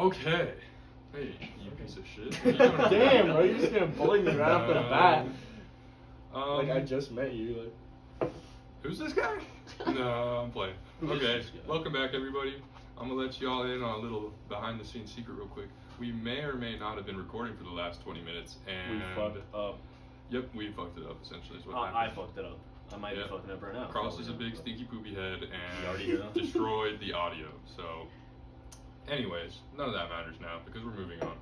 Okay. Hey, you piece of shit. Damn, bro, you're just gonna bully me right off the bat. Like, I Um, just met you, like. Who's this guy? No, I'm playing. Okay, welcome back, everybody. I'm gonna let y'all in on a little behind-the-scenes secret real quick. We may or may not have been recording for the last 20 minutes, and We fucked up. Yep, we fucked it up. Essentially, is what I happened. fucked it up. I might be fucking up right now. Carlos is a big stinky poopy head You already and know. destroyed the audio. So, anyways, none of that matters now because we're moving on.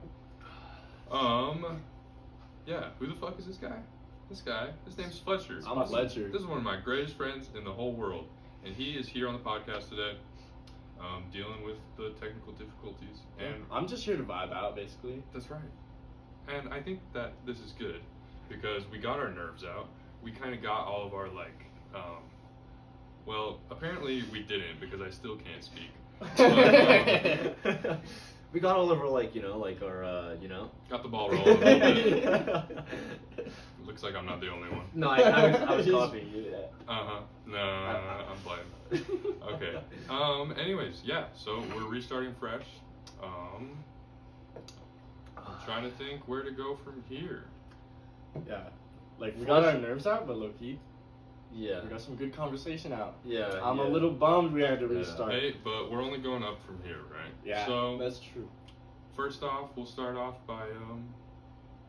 Yeah, who the fuck is this guy? This guy, his name's Fletcher. I'm Fletcher. This is one of my greatest friends in the whole world, and he is here on the podcast today, dealing with the technical difficulties. And I'm just here to vibe out, basically. that's right. And I think that this is good because we got our nerves out. We kind of got all of our well, apparently we didn't because I still can't speak. But, We got all over our, got the ball rolling a little bit. Looks like I'm not the only one. No, I was copying you. Yeah. No, I'm playing. Okay. Anyways, yeah. So we're restarting fresh. I'm trying to think where to go from here. Yeah. Like, we got our nerves out, but low key, Yeah. we got some good conversation out. Yeah. I'm a little bummed we had to Yeah. restart. Hey, but we're only going up from here, right? Yeah, So that's true. first off, we'll start off by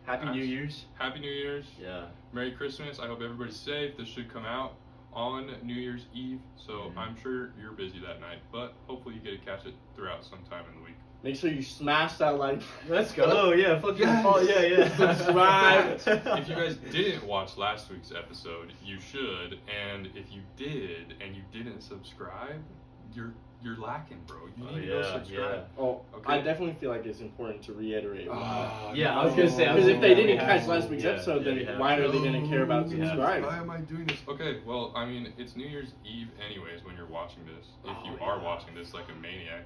Happy New Year's. Happy New Year's. Yeah. Merry Christmas. I hope everybody's safe. This should come out on New Year's Eve, so I'm sure you're busy that night, but hopefully you get to catch it throughout sometime in the week. Make sure you smash that like. Let's go. Oh yeah, fucking. Yes. Oh yeah. Subscribe. If you guys didn't watch last week's episode, you should, and if you did and you didn't subscribe, you're lacking, bro. You need to go subscribe. Oh, Okay. I definitely feel like it's important to reiterate. Yeah, I was gonna say, Because if they didn't catch have- last week's yeah, episode, then yeah. why are they gonna care about We have- subscribing? Why am I doing this? Okay, well, I mean, it's New Year's Eve anyways when you're watching this. If you are watching this like a maniac.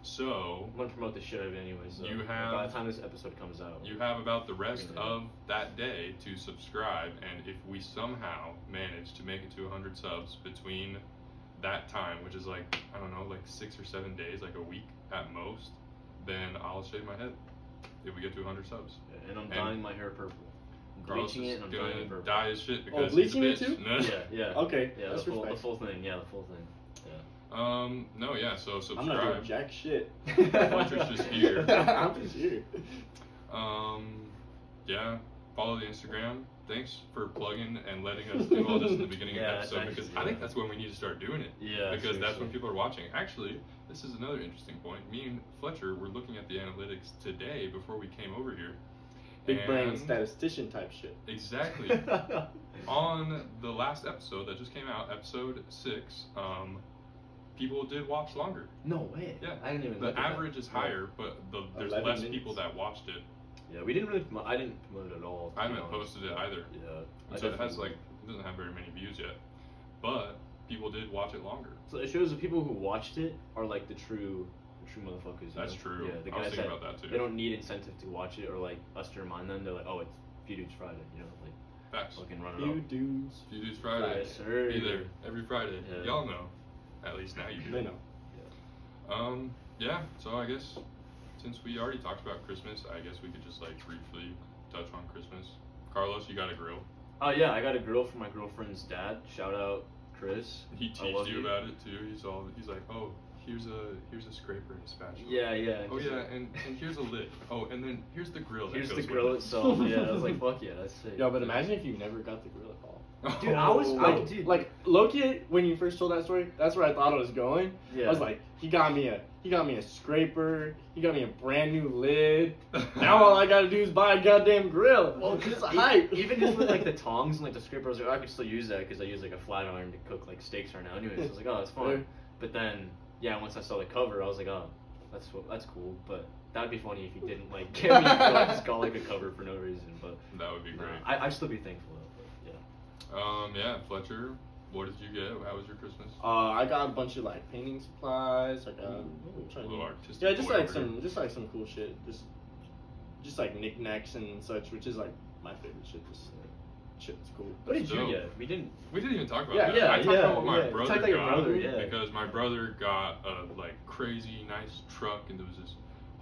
So, I'm gonna promote the shit out of it anyway. So You have- by the time this episode comes out, you have about the rest of that day to subscribe, and if we somehow manage to make it to 100 subs between that time, which is like, I don't know, like 6 or 7 days, like a week at most, then I'll shave my head if we get to 100 subs. and I'm dyeing my hair purple. I'm Carlos bleaching is it and I'm dyeing it gonna purple. dye his shit because bleaching he's it a too? bitch. Yeah. Okay, Yeah, that's the full respectful. thing. Yeah, the full thing. Yeah. No, yeah, so I'm not doing subscribe. jack shit. Fletcher's just here. I'm just here. Yeah, follow the Instagram. Thanks for plugging and letting us do all this in the beginning of the Yeah, episode thanks, because yeah. I think that's when we need to start doing it. Yeah, Because that's when seriously. people are watching. Actually, this is another interesting point. Me and Fletcher were looking at the analytics today before we came over here. Big brain and- statistician type shit. Exactly. On the last episode that just came out, episode 6, people did watch longer. No way. Yeah, I didn't even. the look at that. average is higher, but there's 11 less minutes. people that watched it. Yeah, we didn't really. I didn't promote it at all. to I be haven't honest. posted it either. Yeah. And so it has it doesn't have very many views yet, but people did watch it longer. So it shows the people who watched it are like the true motherfuckers. you That's know? true. Yeah, the I was guys thinking that about that too. they don't need incentive to watch it or like us to remind them. They're like, oh, it's Few Dudes Friday, you know, like Facts. fucking run it You up. dudes. Few Dudes Friday. Yes, sir. Be there every Friday. Yeah. Y'all know. At least now you do. They know. Yeah. So I guess since we already talked about Christmas, I guess we could just like briefly touch on Christmas. Carlos, you got a grill. Oh yeah, I got a grill from my girlfriend's dad. Shout out Chris. He I teased love you about it too. He's like, oh, here's a scraper and a spatula. Yeah. Oh yeah, and here's a lid. Oh, and then here's the grill. That Here's goes the with grill it. itself. Yeah, I was like, fuck yeah, that's sick. Yo, but imagine if you never got the grill at all. Dude, I was Like, dude. like Loki, when you first told that story, that's where I thought it was going. Yeah. I was like, he got me a scraper, he got me a brand new lid. Now all I gotta do is buy a goddamn grill. Well, it's cause hype. even just with like the tongs and like the scraper, I was like, oh, I could still use that because I use like a flat iron to cook like steaks right now. Anyways, I was like, oh, that's fine. Yeah. But then, yeah, once I saw the cover, I was like, oh, that's cool. But that'd be funny if you didn't like get me like, just got like a cover for no reason. But That would be great. I'd still be thankful. Though, but, Yeah, Fletcher, what did you get? How was your Christmas? I got a bunch of like painting supplies. I got A little artistic. yeah, just boy like over here. some cool shit. Just like knickknacks and such, which is like my favorite shit. Just shit's cool. What did you Dope. get? We didn't. We didn't even talk about Yeah, that. yeah, I talked yeah, about what my yeah. brother Talk about your got brother, yeah. because my brother got a like crazy nice truck and there was this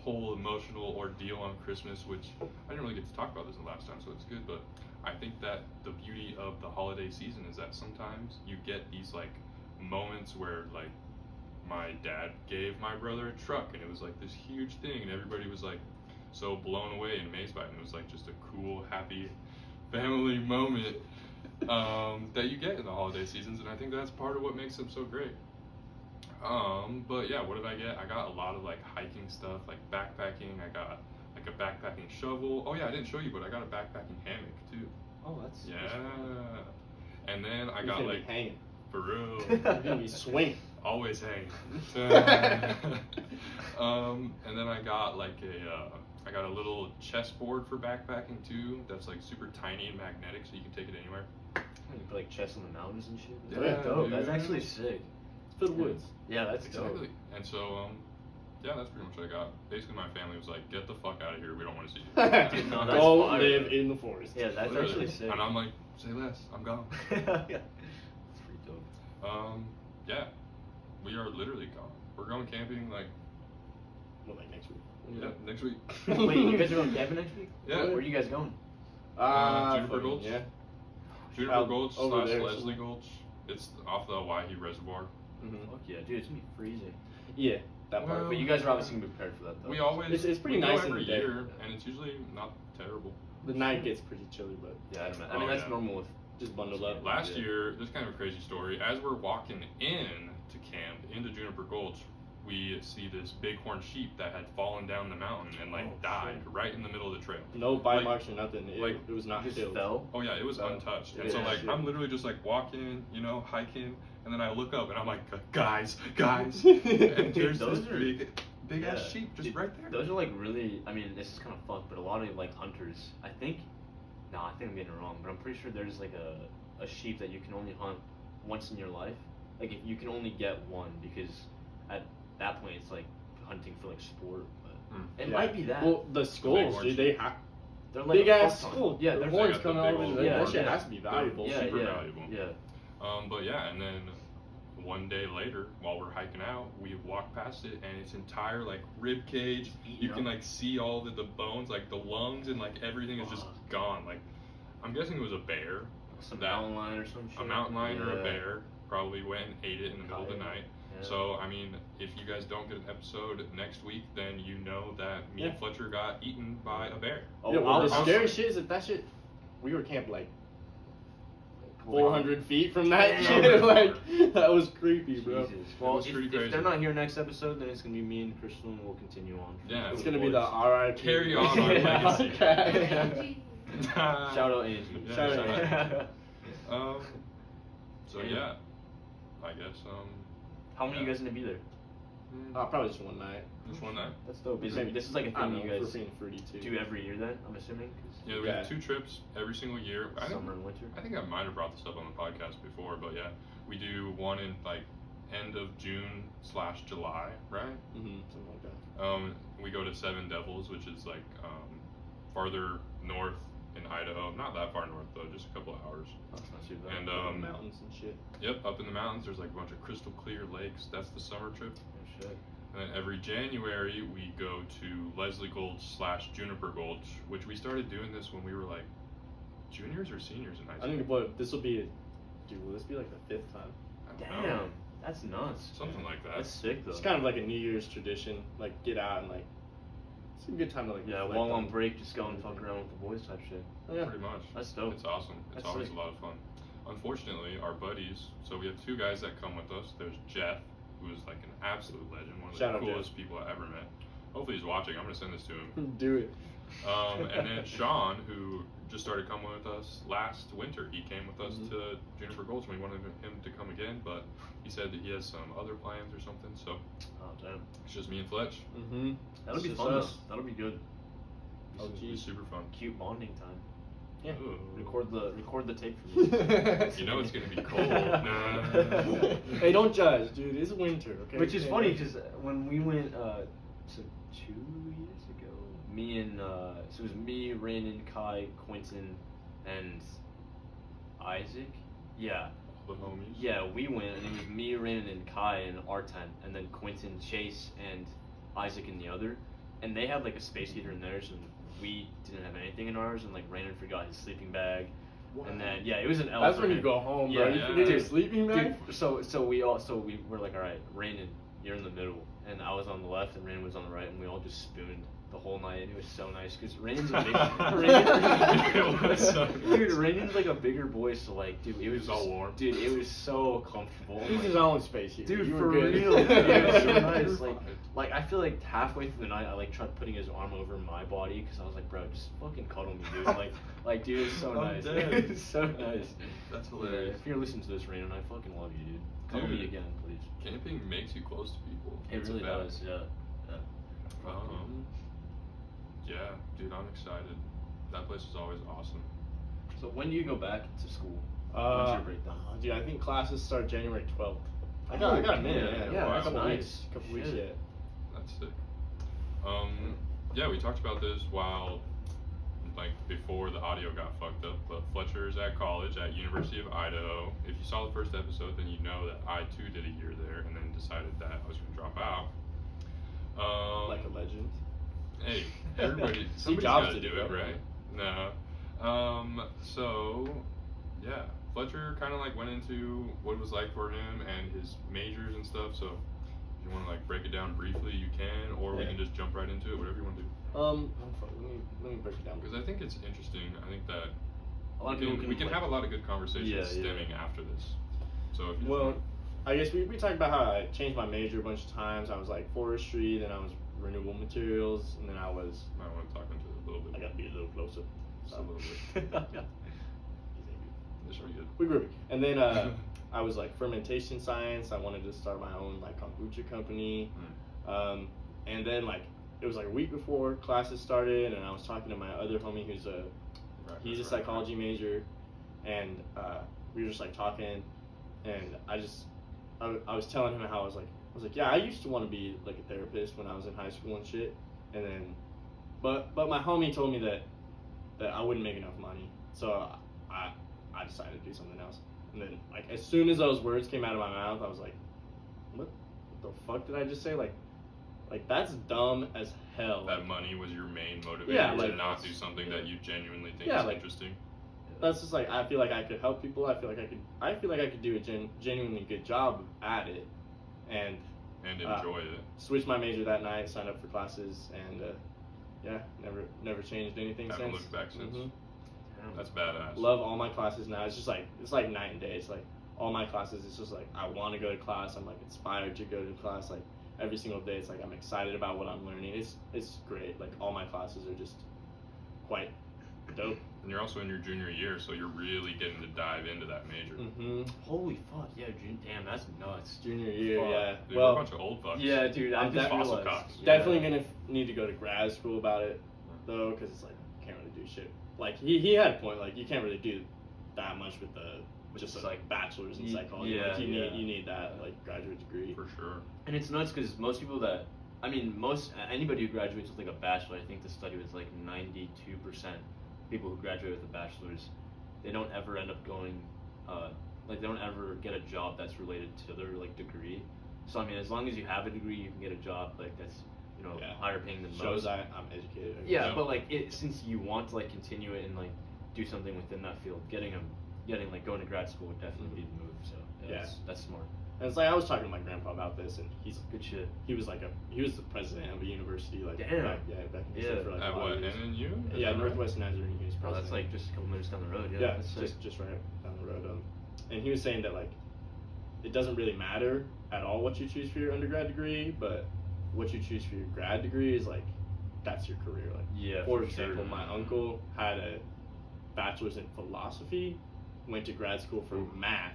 whole emotional ordeal on Christmas, which I didn't really get to talk about this the last time, so it's good. But I think that the beauty of the holiday season is that sometimes you get these like moments where like my dad gave my brother a truck, and it was like this huge thing, and everybody was like so blown away and amazed by it, and it was like just a cool, happy family moment that you get in the holiday seasons, and I think that's part of what makes them so great. But yeah, what did I get? I got a lot of like hiking stuff, like backpacking. I got like a backpacking shovel. Oh yeah, I didn't show you, but I got a backpacking hammock too. Oh, that's And then I You're got gonna be like hanging. for real. You're gonna be swinging. Always hang. And then I got like I got a little chessboard for backpacking too. That's like super tiny and magnetic, so you can take it anywhere. You put like chests on the mountains and shit. Yeah, That's dope. dude. That's actually sick. It's for the woods. Yeah, that's Exactly. dope. And so yeah, that's pretty much what I got. Basically, my family was like, "Get the fuck out of here. We don't want to see you." Dude, no, that's Go fire. live in the forest. Yeah, that's Literally. actually sick. And I'm like, "Say less. I'm gone." Yeah. That's pretty dope. Yeah, we are literally gone. We're going camping like Next week. yeah, next week. Wait, you guys are going camping next week? Yeah. Where are you guys going? Juniper fucking, Gulch. Yeah. Juniper Out Gulch over / there Leslie somewhere. Gulch. It's off the Owyhee Reservoir. Mm-hmm. Fuck yeah, dude, it's gonna be freezing. Yeah, that part. Well, But you guys are obviously gonna be prepared for that, though. We always It's pretty we nice go in every the day. year, and it's usually not terrible. The night gets pretty chilly, but Yeah, I Oh, mean that's yeah. normal with. just bundle up. Last Yeah. year, this is kind of a crazy story. As we're walking in to camp into Juniper Gulch, we see this bighorn sheep that had fallen down the mountain and like Oh, died shit. right in the middle of the trail. No bite Like- marks or nothing. It was not Just killed. fell. Oh yeah, it was Fell. untouched. And Yeah, so like shit. I'm literally just like walking, you know, hiking, and then I look up and I'm like, guys, and there's Those this are- big ass Yeah. sheep just Dude, right there. Those are like really. I mean, this is kind of fucked, but a lot of like hunters. I think I'm getting it wrong, but I'm pretty sure there's like a sheep that you can only hunt once in your life. Like if you can only get one, because at that point it's like hunting for like sport. But Hmm. it Yeah. might be that. Well, the skulls, bighorn dude, they have they're like big a ass fuck ton. skull. Yeah, the they're horns got the coming big over. old That horns. shit Yeah. has to be valuable. Yeah, super yeah, valuable. Yeah. But yeah, and then one day later, while we're hiking out, we walk past it, and its entire like rib cage, Eaten you can up. like see all the bones, like the lungs and like everything is just Fuck. gone. Like I'm guessing it was a bear, Some that- mountain lion or some shit. a mountain lion or a Yeah. bear probably went and ate it in the middle of the Coyote. night. Yeah. So I mean, if you guys don't get an episode next week, then you know that me and Yeah. Fletcher got eaten by a bear. Oh, Yeah, well, the I'll- scary shit is that shit. We were camped like 400 feet from that Damn. shit. Like that was creepy, bro. Jesus. Well, was pretty if crazy. they're not here next episode, then it's gonna be me and Crystal, and we'll continue on. Yeah, It's the gonna be the boys. R.I.P. Carry on our Yeah, legacy. okay. Shout out Angie. Yeah, Shout shout out. out. So yeah, I guess How many of you guys gonna be there? Probably just one night. just one night. That's dope. Maybe- This is like a I don't thing know, you for guys being fruity too. do every year, then I'm assuming. 'Cause Yeah, we have 2 trips every single year. summer and winter. I think I might have brought this up on the podcast before, but yeah, we do one in like end of June / July, right? Mm-hmm, something like that. We go to Seven Devils, which is like farther north in Idaho. Not that far north though, just a couple of hours. That's not too bad. And Up in the mountains and shit. Yep, up in the mountains, there's like a bunch of crystal clear lakes. That's the summer trip. Oh, shit. And then every January we go to Leslie Gulch / Juniper Gulch, which we started doing this when we were like juniors or seniors in high I school. think what this will be. Dude, will this be like the 5th time? I don't know. Damn, that's nuts. Something like that. That's sick though. It's kind of like a New Year's tradition. Like get out and like. It's a good time to like. Yeah, reflect while on on- break, just go and fuck around with the boys type shit. Oh, yeah. Pretty much. That's dope. It's awesome. It's That's always sick. a lot of fun. Unfortunately, our buddies, so we have 2 guys that come with us. There's Jeff, who is like an absolute legend, one of Shout the out, coolest people I ever met. Hopefully he's watching. I'm going to send this to him. Do it. And then Sean, who just started coming with us last winter. He came with us Mhm. to Juniper Gulch, and we wanted him to come again, but he said that he has some other plans or something, so Oh damn. it's just me and Fletch. Mm-hmm. That'll be It's fun just though. us. That'll be good. Oh, It'll be geez. super fun. Cute bonding time. Yeah. Ooh. Record the tape for me. You know it's gonna be cold. Nah. Hey, don't judge, dude. It's winter, okay? Which is Yeah. funny because when we went, so 2 years ago, me and so it was me, Rainen, Kai, Quentin, and Isaac. Yeah, The homies. yeah, we went, and it was me, Rainen, and Kai in our tent, and then Quentin, Chase, and Isaac in the other. and they had like a space heater in theirs, and we didn't have anything in ours, and like Brandon forgot his sleeping bag. What? And then yeah, it was an L. That's for when him. you go home, Yeah, bro. You forget your sleeping bag. Dude, so we were like, all right, Rainen, you're in the middle, and I was on the left, and Rainen was on the right, and we all just spooned the whole night, and it was so nice because Rainen's a big, dude, Rainen's like a bigger boy, so like, dude, it was all warm. Dude, it was so comfortable. He's his own space here. Dude, you for were good. real, dude, it was so nice. You're Like I feel like halfway through the night, I like tried putting his arm over my body because I was like, bro, just fucking cuddle me, dude. Like, dude, it's so I'm nice. dead. It's so nice. That's hilarious. If you're listening to this, Rainen, I fucking love you, dude. Cuddle me Dude, again, please. Camping makes you close to people. It It's a really fact. does, yeah. Yeah, dude, I'm excited. That place is always awesome. So when do you go back to school? When's your breakdown? Dude, I think classes start January 12th. I got a minute. yeah, Yeah, wow. a couple Nice. weeks. Couple weeks Shit. yet. That's sick. Yeah, we talked about this while, like, before the audio got fucked up, but Fletcher is at college at University of Idaho. If you saw the first episode, then you know that I too did a year there and then decided that I was going to drop out. Like a legend. Hey, everybody, somebody's Jobs got to did do it, it, right? right? No. So, yeah, Fletcher kind of like went into what it was like for him and his majors and stuff. So, if you want to like break it down briefly, you can, or we Yeah. can just jump right into it, whatever you want to do. Let me break it down. Because I think it's interesting. I think that A lot of people we can like, have a lot of good conversations Yeah, yeah. stemming after this. So, if you Well, I guess we talked about how I changed my major a bunch of times. I was like forestry, then I was renewable materials, and then I was. might want to talk into it a little bit. I gotta be a little closer. Just a little bit. This should be good. We grew. And then I was like fermentation science. I wanted to start my own like kombucha company. And then like it was like a week before classes started, and I was talking to my other homie who's he's a psychology major, and we were just like talking, and I was telling him how I was like, yeah, I used to want to be like a therapist when I was in high school and shit, and then, but my homie told me that I wouldn't make enough money, so I decided to do something else. And then like as soon as those words came out of my mouth, I was like, what the fuck did I just say? Like that's dumb as hell. That money was your main motivator Yeah, to like- not do something that you genuinely think Yeah, is like- interesting. That's just like I feel like I could help people. I feel like I could do a genuinely good job at it, and Enjoy it. switched my major that night, signed up for classes, and yeah, never changed anything Haven't since. looked back since. Mhm. That's badass. Love all my classes now. It's like night and day. It's like all my classes. It's just like I want to go to class. I'm like inspired to go to class. Like every single day, it's like I'm excited about what I'm learning. It's great. Like all my classes are just quite dope. And you're also in your junior year, so you're really getting to dive into that major. Mm-hmm. Holy fuck, yeah, damn, that's nuts. Junior year, Fuck. yeah. Dude, we're a bunch of old fucks. Yeah, dude, I I'm just fossil realized. cocks. Definitely gonna need to go to grad school about it though, because it's like can't really do shit. Like he had a point. Like you can't really do that much with just It's like like- bachelor's in psychology. yeah, like you yeah. need that like graduate degree. For sure. And it's nuts because most people that, I mean, anybody who graduates with like a bachelor, I think the study was like 92% people who graduate with a bachelor's, they don't ever end up going, like they don't ever get a job that's related to their like degree. So I mean, as long as you have a degree, you can get a job like that's Yeah. higher paying than Shows most. I'm educated. I guess. Yeah, Yeah. but like since you want to like continue it and like do something within that field, getting like going to grad school would definitely be the move. So Yeah. that's smart. And it's like I was talking to my grandpa about this, and he's Good shit. he was the president of a university like Damn. back in his Yeah. day for like At a lot what? of years. NNU? Is Yeah, that right? Northwest Nazarene. He was Bro, president. that's like just a couple minutes down the road. Yeah, Yeah, that's sick. just right down the road. And he was saying that like it doesn't really matter at all what you choose for your undergrad degree, but what you choose for your grad degree is like that's your career. Like Yeah, for for example, sure. my uncle had a bachelor's in philosophy, went to grad school for math,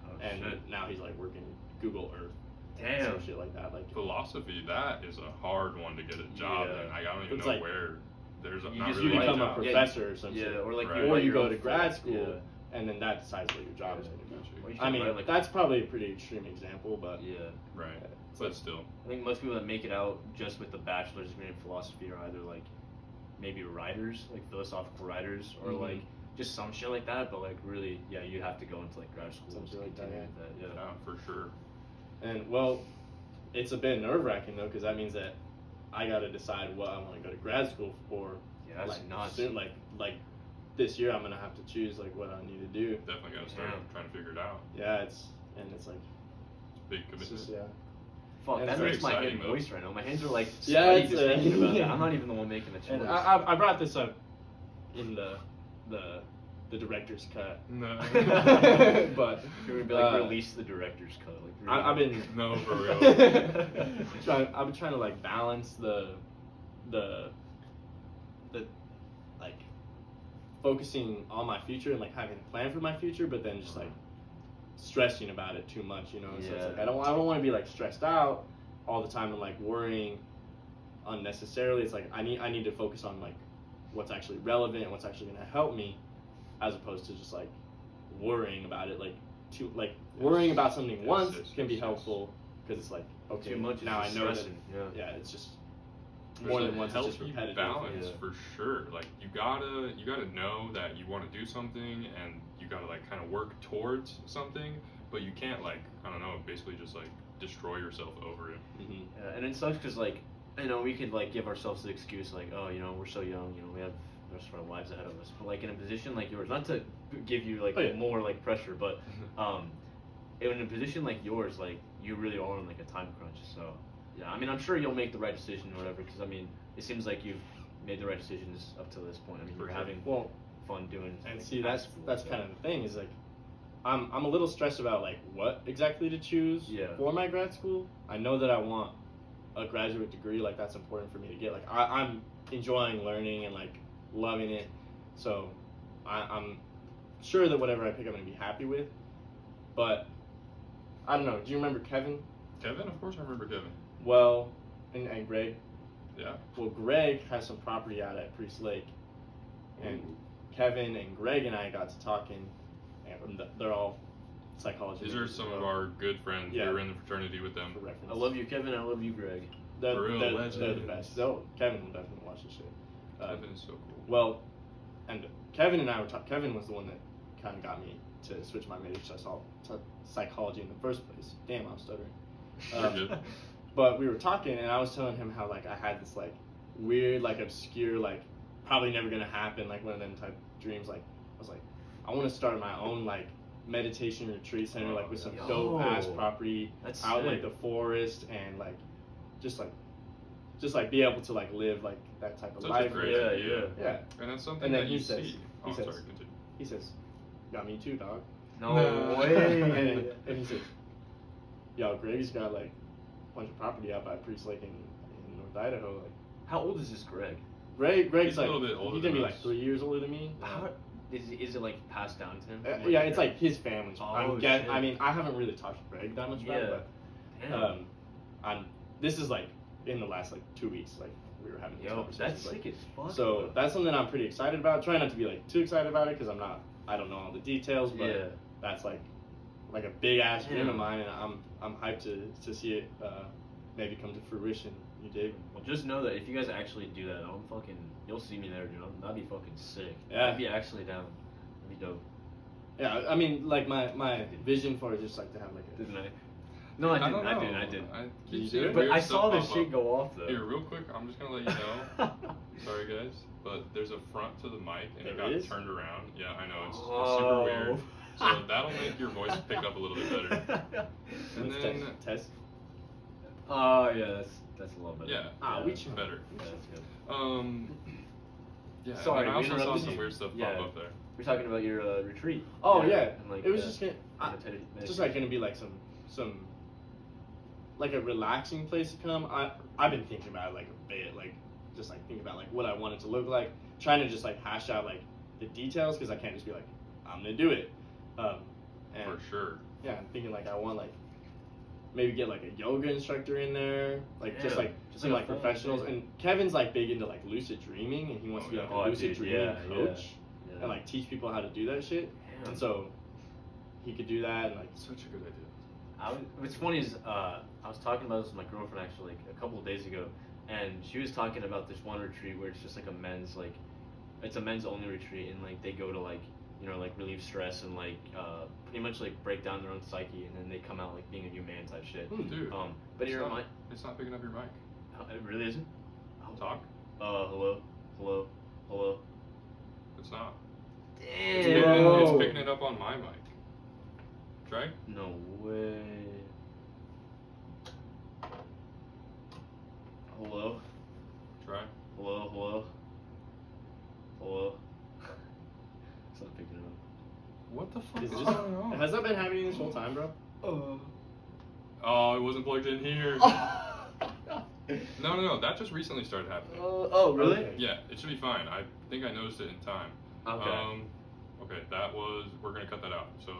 Oh, and shit. now he's like working Google Earth. Damn. Some shit like that. Like Philosophy, that is a hard one to get a job Yeah. in. I don't even It's know like- where. There's a You not just- really you Right. become a job. professor or some Yeah, shit. or like Right. you or write you your go own to grad field. school, Yeah. and then that decides what your job is going to be. Or you I can mean, write, like, that's probably a pretty extreme example, but Yeah. Right. it's But like- still. I think most people that make it out just with the bachelor's degree in philosophy are either like maybe writers, like philosophical writers, or Mhm. like just some shit like that. But like really, yeah, you have to go into like grad school Some to shit like that, continue yeah. with that. Yeah. Yeah, for sure. And well, it's a bit nerve wracking though, because that means that I gotta decide what I want to go to grad school for. Yeah, that's like, nuts. Soon, like this year, I'm gonna have to choose like what I need to do. Definitely gotta start trying to figure it out. Yeah, it's like It's a big it's commitment. just, yeah. Fuck, And that it's makes my very head exciting, moist right now. My hands are like Yeah, sweaty it's, just thinking about yeah. it. I'm not even the one making the choice. And I brought this up in the director's cut. No. But Should we be like release the director's cut? Like, I've been No, for real. I've been trying to like balance the like focusing on my future and like having a plan for my future, but then just like stressing about it too much, you know. So it's like I don't want to be like stressed out all the time and like worrying unnecessarily. It's like I need to focus on like what's actually relevant and what's actually going to help me, as opposed to just like worrying about it. Like worrying about something once can be helpful because it's like, okay, too much now I know that. stressing, yeah. It's just There's more a than once. It's just healthy repetitive. balance Yeah. for sure. Like you gotta know that you want to do something, and you gotta like kind of work towards something, but you can't like, I don't know, basically just like destroy yourself over it. Mm-hmm. Yeah, and it sucks because like, you know, we could like give ourselves the excuse like, oh, you know, we're so young, you know, we have the rest of our lives ahead of us. But like in a position like yours, not to give you like more like pressure, but in a position like yours, like you really are on like a time crunch. So yeah, I mean, I'm sure you'll make the right decision or whatever. Because I mean, it seems like you've made the right decisions up to this point. I mean, you're having fun doing. And like, see, that's kind of the thing is like, I'm a little stressed about like what exactly to choose for my grad school. I know that I want a graduate degree, like that's important for me to get. Like I'm enjoying learning and like loving it, so I'm sure that whatever I pick, I'm gonna be happy with. But I don't know. Do you remember Kevin? Kevin, of course I remember Kevin. Well, and Greg. Yeah. Well, Greg has some property out at Priest Lake, and Kevin and Greg and I got to talking, and they're all psychology. These are some of our good friends. Yeah. We were in the fraternity with them. For reference. I love you, Kevin. I love you, Greg. They're the legends. best. Kevin will definitely watch this shit. Kevin is so cool. Well, and Kevin and I were talking. Kevin was the one that kind of got me to switch my major to psychology in the first place. Damn, I'm stuttering. You're good. But we were talking, and I was telling him how like I had this like weird, like obscure, like probably never gonna happen, like one of them type dreams. Like I was like, I want to start my own like meditation retreat center, like with some dope ass property out in like the forest, and like just be able to like live like that type of Such life. a great idea. Yeah. And that's something And then that he you says- see. he says- Sorry, continue. He says, "Yeah, me too, dog." No No. way. and he says, "Yo, Greg's got like a bunch of property out by Priest Lake in North Idaho. Like, How old is this Greg? Greg's He's a like little bit older he's gonna be than like us. 3 years older than me. How is it like passed down to him? Yeah, it's like his family's. Oh, shit. I mean, I haven't really talked to Greg that much about it, Damn. but this is like in the last like 2 weeks, like we were having these Yo, conversations. that's like, sick as fuck. so bro. that's something I'm pretty excited about. Try not to be like too excited about it because I don't know all the details, but that's like a big ass dream of mine, and I'm hyped to see it maybe come to fruition. You dig? Well, just know that if you guys actually do that, you'll see me there, dude. That'd be fucking sick. Yeah. I'd be actually down. That'd be dope. Yeah, I mean, like my vision for it is just like to have like a. Didn't I? No, I didn't. don't I know. didn't. I did. I You keep did? seeing But weird I stuff saw this pop shit up. go off though. Here, real quick, I'm just gonna let you know. Sorry, guys, but there's a front to the mic, and it There got is? turned around. Yeah, I know it's Oh. super weird. So that'll make your voice pick up a little bit better. And Let's then, test. Oh yeah, that's a lot better. yeah, we it's tried. better. Yeah, that's good. Yeah. Sorry, and I we also saw interrupted some you. weird stuff Yeah. pop up there. We're talking about your retreat. Oh yeah, and, like, it was just gonna. meditation. Just like gonna be like some like a relaxing place to come. I've been thinking about it like a bit, like just like thinking about like what I want it to look like, trying to just like hash out like the details because I can't just be like I'm gonna do it. And For sure. yeah, I'm thinking like I want like maybe get like a yoga instructor in there, like just Yeah, like just some like like a full professionals. thing. And Kevin's like big into like lucid dreaming, and he wants to be like a Oh, lucid dude, dreaming yeah, coach yeah. and like teach people how to do that shit. Damn. And so he could do that and like Such a good idea. What's funny is I was talking about this with my girlfriend actually like a couple of days ago, and she was talking about this one retreat where it's just like it's a men's only retreat, and like they go to like like relieve stress and like pretty much like break down their own psyche, and then they come out like being a new man type shit. Dude. But it's it not picking up your mic. it really isn't. talk? Hello? Hello? Hello? It's not. Damn! It's picking it up on my mic. Try? No way. Hello? Try. Hello? Hello? Hello? It's not picking it up. What the fuck Is is this, going on? has that been happening this whole time, bro? Oh, it wasn't plugged in here. No. That just recently started happening. Oh, really? Okay. Yeah, it should be fine. I think I noticed it in time. Okay. Okay, we're gonna cut that out. So,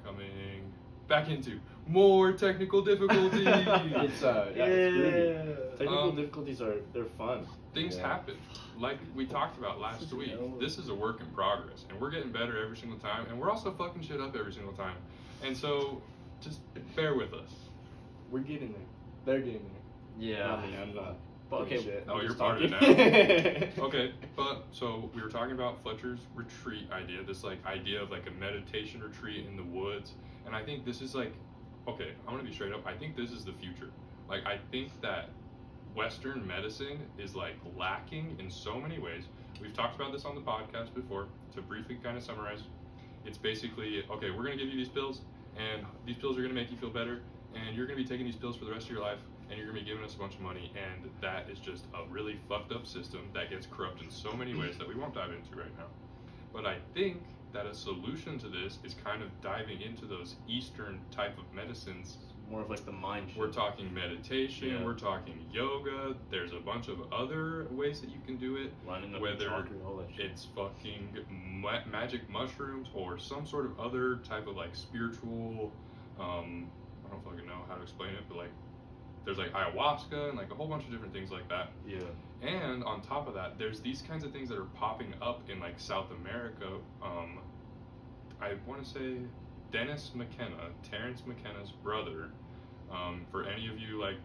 coming back into more technical difficulties. It's groovy. Technical Um, difficulties they're fun. Things happen. Like we talked about last week, this is a work in progress, and we're getting better every single time, and we're also fucking shit up every single time. And so, just bear with us. We're getting there. They're getting there. Yeah. Not me, I'm not. But doing okay, shit. Oh, I'm you're just part of it talking. now. Okay, but so we were talking about Fletcher's retreat idea, this like idea of like a meditation retreat in the woods, and I think this is like, okay, I'm gonna be straight up. I think this is the future. Like I think that Western medicine is like lacking in so many ways. We've talked about this on the podcast before. To briefly kind of summarize, it's basically, okay, we're gonna give you these pills, and these pills are gonna make you feel better, and you're gonna be taking these pills for the rest of your life, and you're gonna be giving us a bunch of money, and that is just a really fucked up system that gets corrupt in so many ways that we won't dive into right now. But I think that a solution to this is kind of diving into those Eastern type of medicines. more of like the mind shit. We're talking meditation, Yeah. we're talking yoga, there's a bunch of other ways that you can do it, Lining up whether the chakra, all that shit. it's fucking magic mushrooms or some sort of other type of like spiritual, I don't fucking know how to explain it, but like there's like ayahuasca and like a whole bunch of different things like that. Yeah. And on top of that, there's these kinds of things that are popping up in like South America. I want to say Dennis McKenna, Terrence McKenna's brother. For any of you like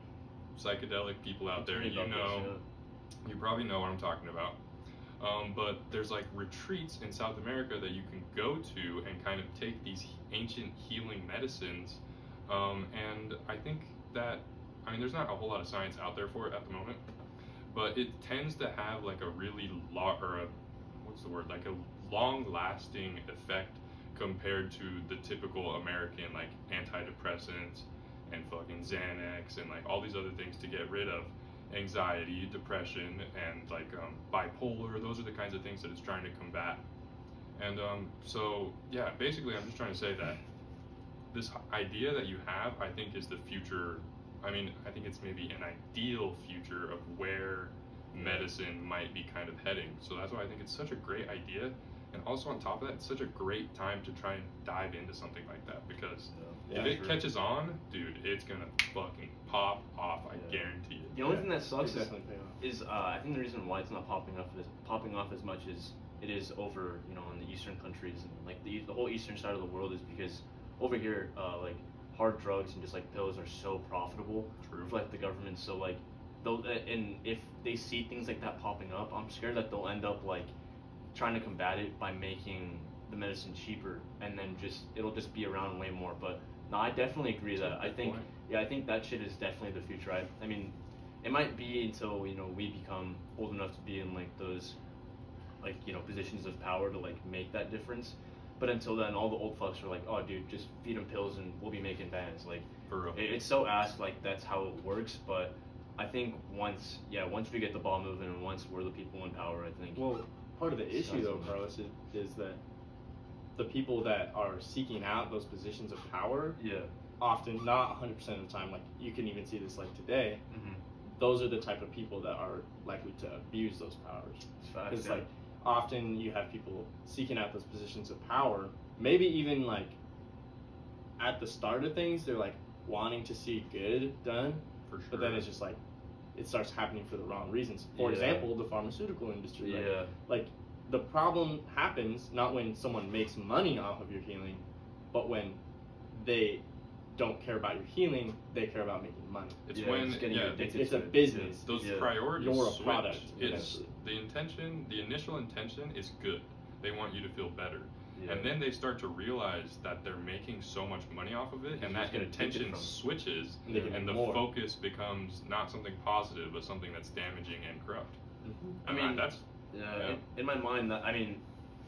psychedelic people out there, you probably know what I'm talking about. But there's like retreats in South America that you can go to and kind of take these ancient healing medicines. And I think that, I mean, there's not a whole lot of science out there for it at the moment, but it tends to have like a really like a long-lasting effect compared to the typical American like antidepressants and fucking Xanax and like all these other things to get rid of anxiety, depression, and like bipolar. Those are the kinds of things that it's trying to combat. And so yeah, basically I'm just trying to say that this idea that you have, I think, is the future. I mean, I think it's maybe an ideal future of where medicine might be kind of heading. So that's why I think it's such a great idea. And also on top of that, it's such a great time to try and dive into something like that, because if it catches on, dude, it's gonna fucking pop off. I guarantee it. The only thing that sucks is I think the reason why it's not popping off as much as it is over, you know, in the Eastern countries and like the whole Eastern side of the world, is because over here, like hard drugs and just like pills are so profitable for like the government. So like and if they see things like that popping up, I'm scared that they'll end up like trying to combat it by making the medicine cheaper, and then it'll just be around way more. But no, I definitely agree that I think that shit is definitely the future. I mean, it might be until, you know, we become old enough to be in like those like, you know, positions of power to like make that difference. But until then, all the old fucks are like, oh dude, just feed them pills and we'll be making bands. Like, for real. It's so ass, like that's how it works. But I think once we get the ball moving and once we're the people in power, I think. Well, part of the issue though, Carlos, is that the people that are seeking out those positions of power, often, not 100% of the time, like you can even see this like today, those are the type of people that are likely to abuse those powers. Because like often you have people seeking out those positions of power, maybe even like at the start of things they're like wanting to see good done, but then it's just like it starts happening for the wrong reasons. For example, the pharmaceutical industry. Like the problem happens not when someone makes money off of your healing, but when they don't care about your healing, they care about making money. It's when it's a business. Those priorities You're a switch. product. It's the intention. The initial intention is good. They want you to feel better. Yeah. And then they start to realize that they're making so much money off of it, and that intention switches, and the focus becomes not something positive, but something that's damaging and corrupt. I mean, that's in my mind, that, I mean,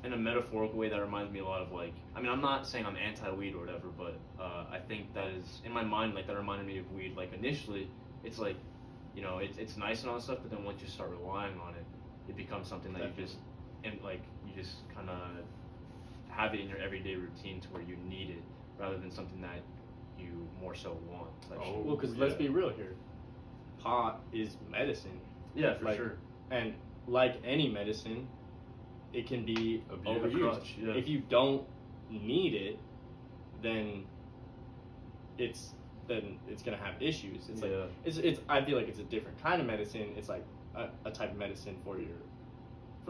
in a metaphorical way, that reminds me a lot of like, I mean, I'm not saying I'm anti-weed or whatever, but I think that is, in my mind, like that reminded me of weed. Like initially, it's like, you know, it's nice and all that stuff, but then once you start relying on it, it becomes something that you just kind of have it in your everyday routine to where you need it, rather than something that you more so want. Well, because let's be real here, pot is medicine. Yeah, for sure. And like any medicine, it can be overused. Yeah. If you don't need it, then it's gonna have issues. It's like it's I feel like it's a different kind of medicine. It's like a type of medicine for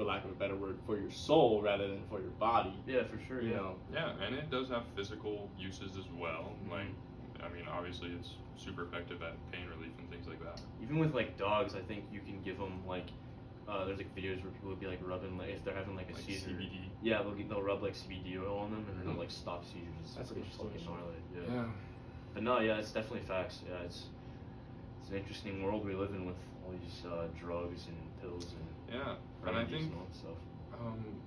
lack of a better word, for your soul rather than for your body. Yeah, for sure. You know. Yeah, and it does have physical uses as well. Like, I mean, obviously it's super effective at pain relief and things like that. Even with like dogs, I think you can give them like. There's like videos where people would be like rubbing, like if they're having like a seizure. CBD. Yeah, they'll rub like CBD oil on them and then they'll like stop seizures. That's just fucking gnarly. Yeah. But no, yeah, it's definitely facts. Yeah, it's an interesting world we live in with all these drugs and pills and and I think and all that stuff.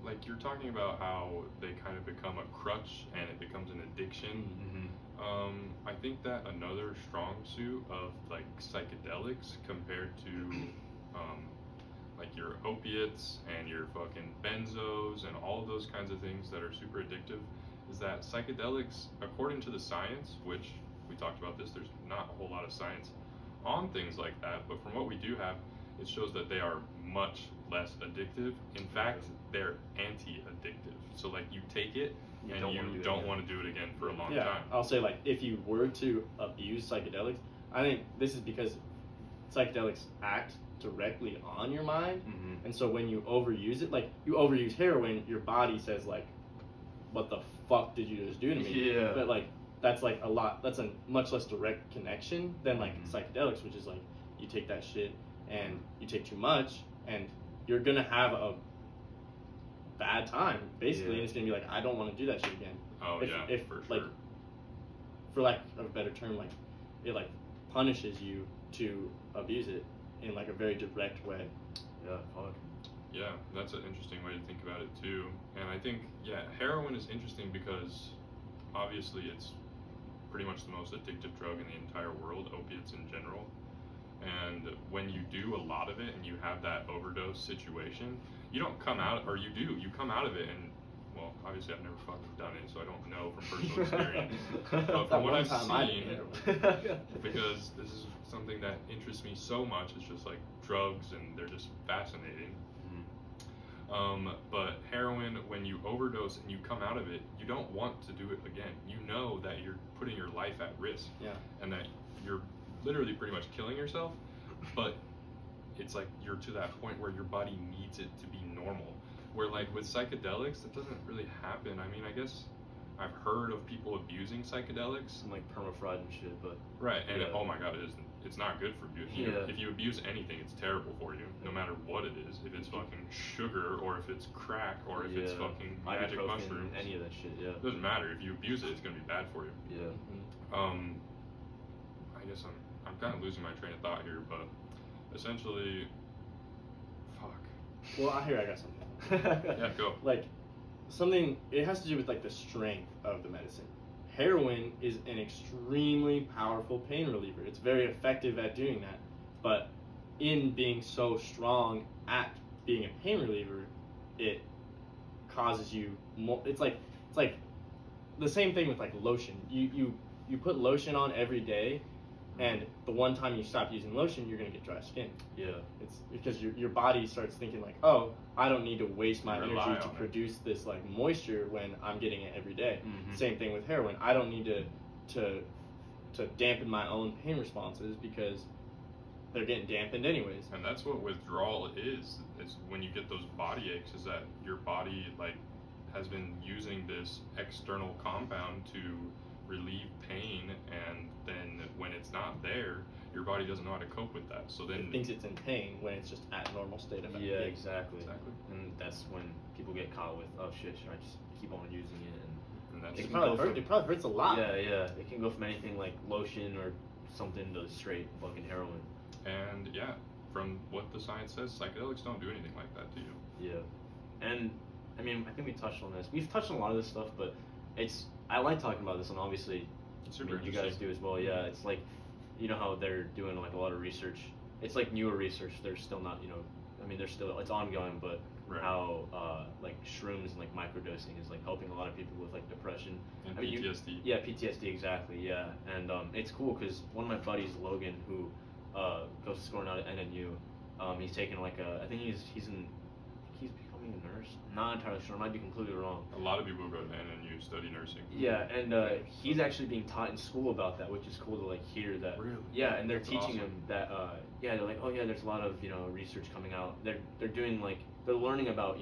like you're talking about how they kind of become a crutch and it becomes an addiction. I think that another strong suit of like psychedelics compared to like your opiates and your fucking benzos and all of those kinds of things that are super addictive is that psychedelics, according to the science, which we talked about this, there's not a whole lot of science on things like that, but from what we do have, it shows that they are much less addictive. In fact, they're anti-addictive. So like you take it and you don't want to do it again for a long time. Yeah, I'll say like if you were to abuse psychedelics, I think this is because psychedelics act directly on your mind, and so when you overuse it, like you overuse heroin, your body says like, what the fuck did you just do to me? Yeah. But like that's like that's a much less direct connection than like psychedelics, which is like you take that shit and you take too much and you're gonna have a bad time basically, and it's gonna be like, I don't want to do that shit again. If for like sure. For lack of a better term, like it like punishes you to abuse it in like a very direct way. Yeah, fuck. Yeah, that's an interesting way to think about it too. And I think, heroin is interesting because obviously it's pretty much the most addictive drug in the entire world, opiates in general. And when you do a lot of it and you have that overdose situation, you don't come out, or you do, you come out of it and, well, obviously I've never fucking done it, so I don't know from personal experience. But from what I've seen, because this is something that interests me so much, it's just like drugs and they're just fascinating. But heroin, when you overdose and you come out of it, you don't want to do it again. You know that you're putting your life at risk, and that you're literally pretty much killing yourself, but it's like you're to that point where your body needs it to be normal. Where like with psychedelics, that doesn't really happen. I mean, I guess I've heard of people abusing psychedelics. And like permafried and shit, but... Right, and oh my god, it's not good for you. If you abuse anything, it's terrible for you, no matter what it is. If it's fucking sugar, or if it's crack, or if it's fucking magic mushrooms. Any of that shit, It doesn't matter. If you abuse it, it's gonna be bad for you. I guess I'm kind of losing my train of thought here, but essentially, fuck. Well, I got something. Yeah, go. Like, something, it has to do with like the strength of the medicine. Heroin is an extremely powerful pain reliever. It's very effective at doing that. But in being so strong at being a pain reliever, it causes you more. It's like the same thing with like lotion. You put lotion on every day, and the one time you stop using lotion, you're gonna get dry skin. Yeah. It's because your body starts thinking like, oh, I don't need to waste my energy to produce this like moisture when I'm getting it every day. Same thing with heroin. I don't need to dampen my own pain responses because they're getting dampened anyways. And that's what withdrawal is. It's when you get those body aches, is that your body like has been using this external compound to relieve pain, and then when it's not there, your body doesn't know how to cope with that. So then it thinks it's in pain when it's just at normal state of Yeah, being. exactly. And that's when people get caught with, oh shit, should I just keep on using it? and that's It probably hurts a lot. Yeah, yeah. It can go from anything like lotion or something to straight fucking heroin. And yeah, from what the science says, psychedelics don't do anything like that to you. Yeah. And I mean, I think we touched on this. We've touched on a lot of this stuff, but I like talking about this, and obviously, It's I super mean, you guys do as well. Yeah, it's like, you know how they're doing like a lot of research. It's like newer research. They're still not, you know, I mean, it's ongoing, but Right. how like shrooms and like microdosing is like helping a lot of people with like depression And I mean, PTSD. Yeah, PTSD, exactly. Yeah, and it's cool because one of my buddies, Logan, who goes to school now at NNU, he's taking like I think he's becoming a nurse. I'm not entirely sure. I might be completely wrong. A lot of people go to NNU study nursing. Yeah, and he's actually being taught in school about that, which is cool to like hear that. Really? Yeah, and they're That's teaching awesome. him that. Yeah, they're like, oh yeah, there's a lot of research coming out. They're doing like they're learning about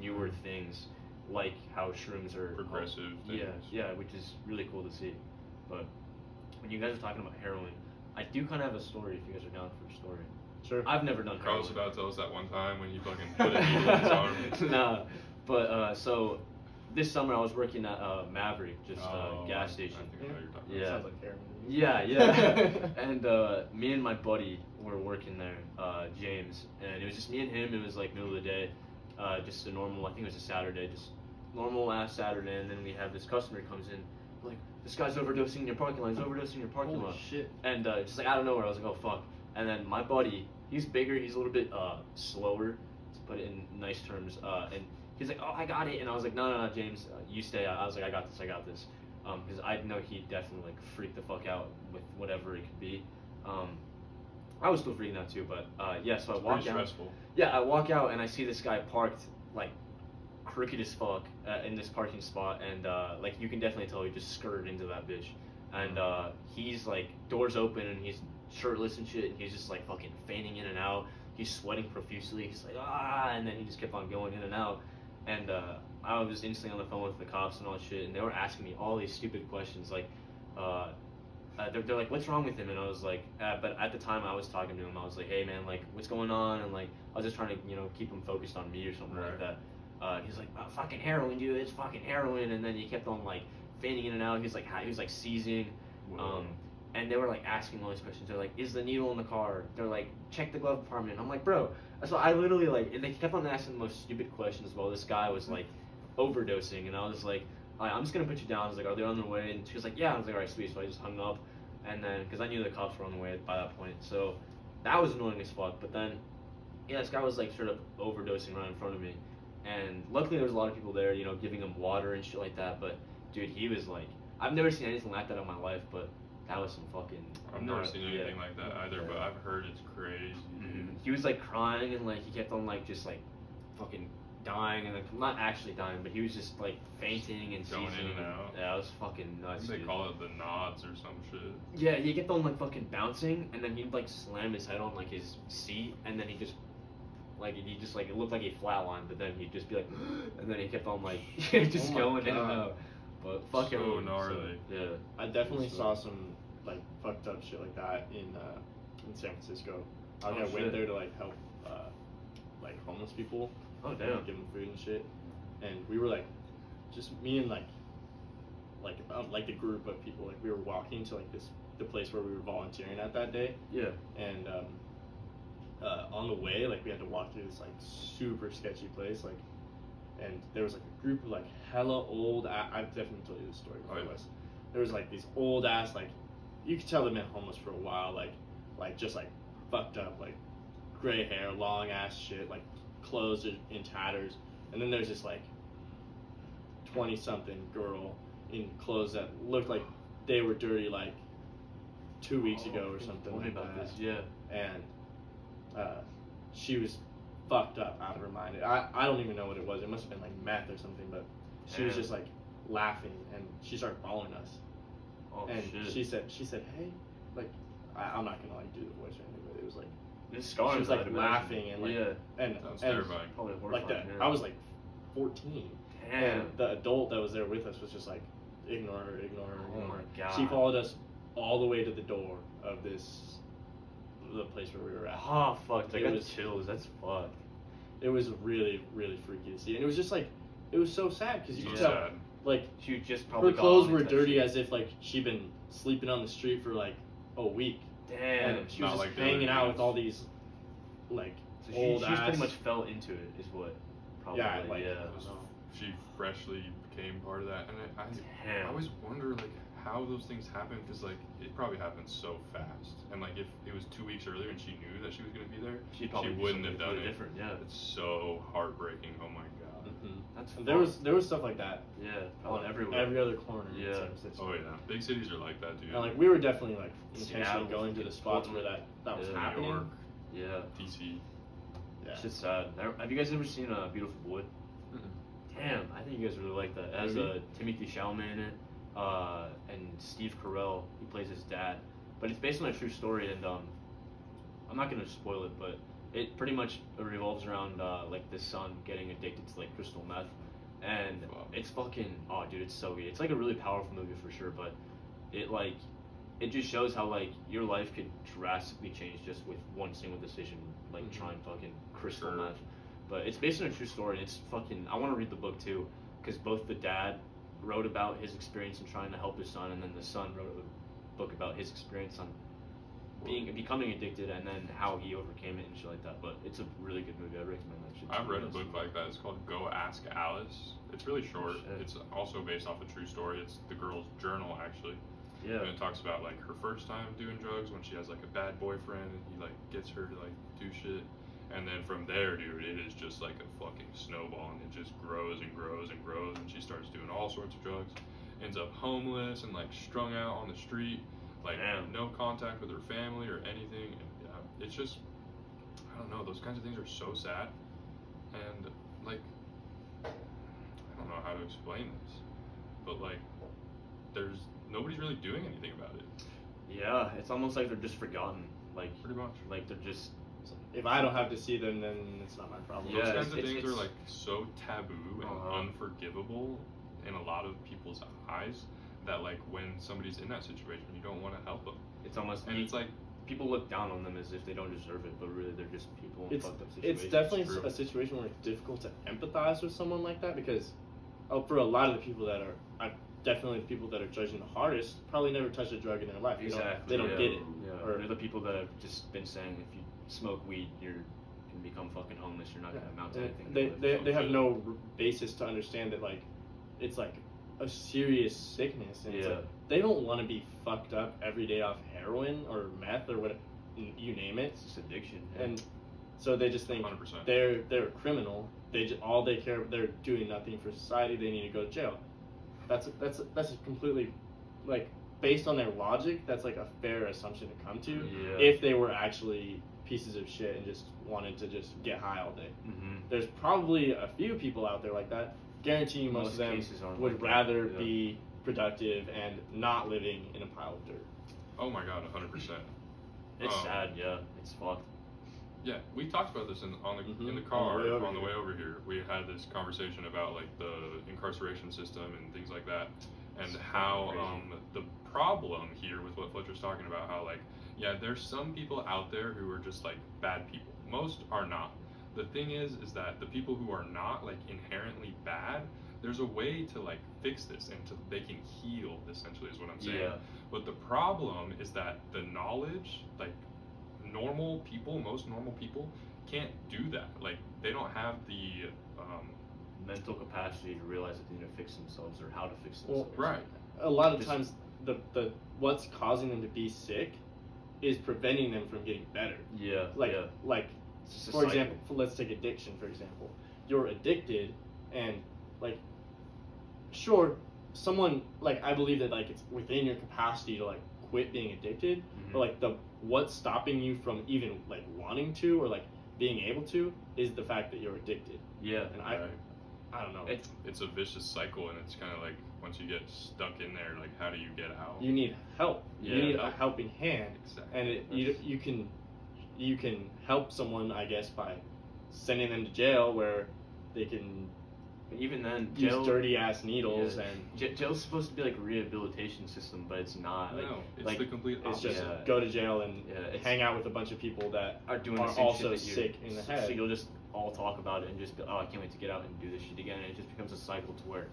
newer things, like how shrooms are Progressive Yeah, things. yeah, which is really cool to see. But when you guys are talking about heroin, I do kind of have a story. If you guys are down for a story. Sure. I've never done Carl was heroin. about to tell us that one time when he fucking put a needle in his arm. Nah, but so this summer I was working at Maverick, just Oh, gas I station. think I know what you're talking Yeah. Sounds like heroin. Yeah, yeah. And me and my buddy were working there, James, and it was just me and him. It was like middle of the day, just a normal. I think it was a Saturday, just normal ass Saturday. And then we have this customer comes in, like this guy's overdosing in your parking lot. He's overdosing in your parking Holy lot. shit. And just like out of nowhere, I was like, oh fuck. And then my buddy, he's bigger. He's a little bit slower, to put it in nice terms. And he's like, oh, I got it. And I was like, no, James, you stay. I was like, I got this. Because I know he'd definitely like freak the fuck out with whatever it could be. I was still freaking out too, but yeah. So I It's walk pretty out. stressful. Yeah, I walk out and I see this guy parked like crooked as fuck in this parking spot, and like you can definitely tell he just skirted into that bitch. And he's like doors open and he's shirtless and shit. And he's just like fucking fainting in and out. He's sweating profusely. He's like and then he just kept on going in and out. And I was instantly on the phone with the cops and all that shit, and they were asking me all these stupid questions like, they're like, what's wrong with him? And I was like, but at the time I was talking to him, I was like, hey man, like what's going on? And like I was just trying to keep him focused on me or something like that. He's like, oh, fucking heroin, dude, it's fucking heroin. And then he kept on like fainting in and out. He was like seizing. And they were like asking all these questions. They're like, is the needle in the car? They're like, check the glove compartment. I'm like, bro. So I literally like, and they kept on asking the most stupid questions while this guy was like overdosing, and I was like, I'm just gonna put you down. I was like, are they on their way? And she was like, yeah. I was like, alright, sweet. So I just hung up, and then because I knew the cops were on the way by that point, so that was annoying as fuck. But then, yeah, this guy was like sort of overdosing right in front of me, and luckily there was a lot of people there, giving him water and shit like that. But dude, he was like, I've never seen anything like that in my life, but that was some fucking. I've never seen anything like that either, but I've heard it's crazy. Mm-hmm. He was like crying and like he kept on like just like fucking dying and like not actually dying, but he was just like fainting and Going seizing. in and out. Yeah, it was fucking nuts. They Dude. call it the nods or some shit. Yeah, he kept on like fucking bouncing, and then he'd like slam his head on like his seat, and then he just it looked like he flatlined, but then he'd just be like, and then he kept on like just going in and out. But fucking So gnarly. So, yeah. I definitely saw some like fucked up shit like that in San Francisco. I Oh, went shit. there to like help like homeless people. Oh damn. Give them food and shit. And we were like, just me and like the group of people. Like we were walking to like the place where we were volunteering at that day. Yeah. And on the way, like we had to walk through this like super sketchy place, like, and there was like a group of like hella old. I've definitely told you this story before. Oh, yeah. There was like these old ass, like, you could tell they've been homeless for a while, like just like fucked up, like gray hair, long ass shit, like clothes are in tatters, and then there's this like 20-something girl in clothes that looked like they were dirty like 2 weeks ago or something like about that. this, yeah. And she was fucked up out of her mind. I don't even know what it was. It must have been like meth or something, but she was Damn. just like laughing, and she started following us. Oh And shit. she said, hey, like, I'm not gonna like do the voice or anything, but it was like, It's she scarring, was like I'd imagine. laughing and like, yeah. and Sounds and terrifying. Probably like horrifying. that. yeah. I was like 14. Damn. And the adult that was there with us was just like, ignore her. Oh my God. She followed us all the way to the door of this the place where we were at. Oh fuck, I It got was- chills. That's fucked. It was really, really freaky to see, and it was just like, it was so sad because you could So tell, sad. like, She just probably her clothes got were into that dirty shit. as if like she'd been sleeping on the street for like a week, Damn. and she Not was just like the other hanging out with dudes. all these like So old she ass. pretty much fell into it, is what. Probably. Yeah, like, yeah. I don't know. She freshly became part of that, and I Damn. always wonder like how those things happen, because like it probably happens so fast, and like if it was 2 weeks earlier and she knew that she was gonna be there, She'd probably do wouldn't have something done completely it. different, yeah. It's so heartbreaking. Oh my god. Mhm. That's And there was stuff like that Yeah, on probably everywhere. every other corner. it Yeah. seems. It's- Oh yeah, big cities are like that, dude. And like we were definitely like intentionally Seattle, going to the spots where that was Yeah. New happening. York, Yeah. DC. Yeah. It's just sad. Have you guys ever seen Beautiful Boy? Damn, I think you guys really like that. It has Maybe. Timothy Chalamet in it, and Steve Carell. He plays his dad. But it's based on a true story, and I'm not gonna spoil it, but it pretty much revolves around like the son getting addicted to like crystal meth, and Wow. it's fucking dude, it's so good. It's like a really powerful movie for sure, but it just shows how like your life could drastically change just with one single decision, like Mhm. trying fucking crystal Sure. meth. But it's based on a true story. And it's fucking. I want to read the book too, because both the dad wrote about his experience in trying to help his son, and then the son wrote a book about his experience on becoming addicted, and then how he overcame it and shit like that. But it's a really good movie. I recommend that shit. I've to you read a guys. book like that. It's called Go Ask Alice. It's really short. Shit. It's also based off a true story. It's the girl's journal actually. Yeah. And it talks about like her first time doing drugs when she has like a bad boyfriend and he like gets her to like do shit. And then from there, dude, it is just like a fucking snowball, and it just grows and grows and grows, and she starts doing all sorts of drugs, ends up homeless and like strung out on the street, like Damn. no contact with her family or anything. And yeah, it's just, I don't know, those kinds of things are so sad, and like, I don't know how to explain this, but like, nobody's really doing anything about it. Yeah, it's almost like they're just forgotten. Like Pretty much. Like they're just. If I don't have to see them, then it's not my problem. Yeah, Those kinds of it's- things it's- are like so taboo and Uh-huh. unforgivable in a lot of people's eyes that like when somebody's in that situation, you don't want to help them. It's almost. And it's like, people look down on them as if they don't deserve it, but really they're just people in It's fucked up situations. it's definitely True. a situation where it's difficult to empathize with someone like that because, for a lot of the people that are, definitely the people that are judging the hardest probably never touched a drug in their life. Exactly. They don't yeah. get it. Yeah. Or- Or the people that have just been saying if you smoke weed, you're gonna become fucking homeless. You're not gonna amount to anything. in your life. They have no basis to understand that like it's like a serious sickness, and it's Yeah. like they don't want to be fucked up every day off heroin or meth or what you name it, It's just addiction. Yeah. and so they just think 100%. they're a criminal. All they care, they're doing nothing for society. They need to go to jail. That's a completely like based on their logic. That's like a fair assumption to come to Yeah. if they were actually pieces of shit and just wanted to just get high all day. Mhm. There's probably a few people out there like that. Guarantee you most of them cases aren't would like that, rather yeah. be productive and not living in a pile of dirt. oh my god, 100%. It's Um, sad. Yeah. It's fucked. Yeah, we talked about this in the Mhm. car On the way over on the here. way over here. We had this conversation about like the incarceration system and things like that, and how crazy. the problem here with what Fletcher's talking about, how like yeah, there's some people out there who are just like bad people. Most are not. The thing is that the people who are not like inherently bad, there's a way to like fix this and they can heal. Essentially, is what I'm saying. Yeah. But the problem is that the knowledge, like most normal people can't do that. Like they don't have the Mental capacity to realize that they need to fix themselves or how to fix Well, themselves. right. A lot of Just- times, the what's causing them to be sick is preventing them from getting better. Yeah. Like yeah. like It's just a for cycle. example, let's take addiction for example. You're addicted, and like, sure, someone like I believe that like it's within your capacity to like quit being addicted, Mhm. but like what's stopping you from even like wanting to or like being able to is the fact that you're addicted. Yeah. And Right. I don't know. It's a vicious cycle, and it's kind of like once you get stuck in there, like how do you get out? You need help. Yeah. You need a helping hand, Exactly. and you can help someone, I guess, by sending them to jail where they can Even then, use dirty ass needles and jail's supposed to be like a rehabilitation system, but it's not. No, it's like the complete it's opposite. just go to jail and hang out with a bunch of people that are doing are the same also shit that sick in the head. So you'll just all talk about it and just be, oh, I can't wait to get out and do this shit again. And it just becomes a cycle to where,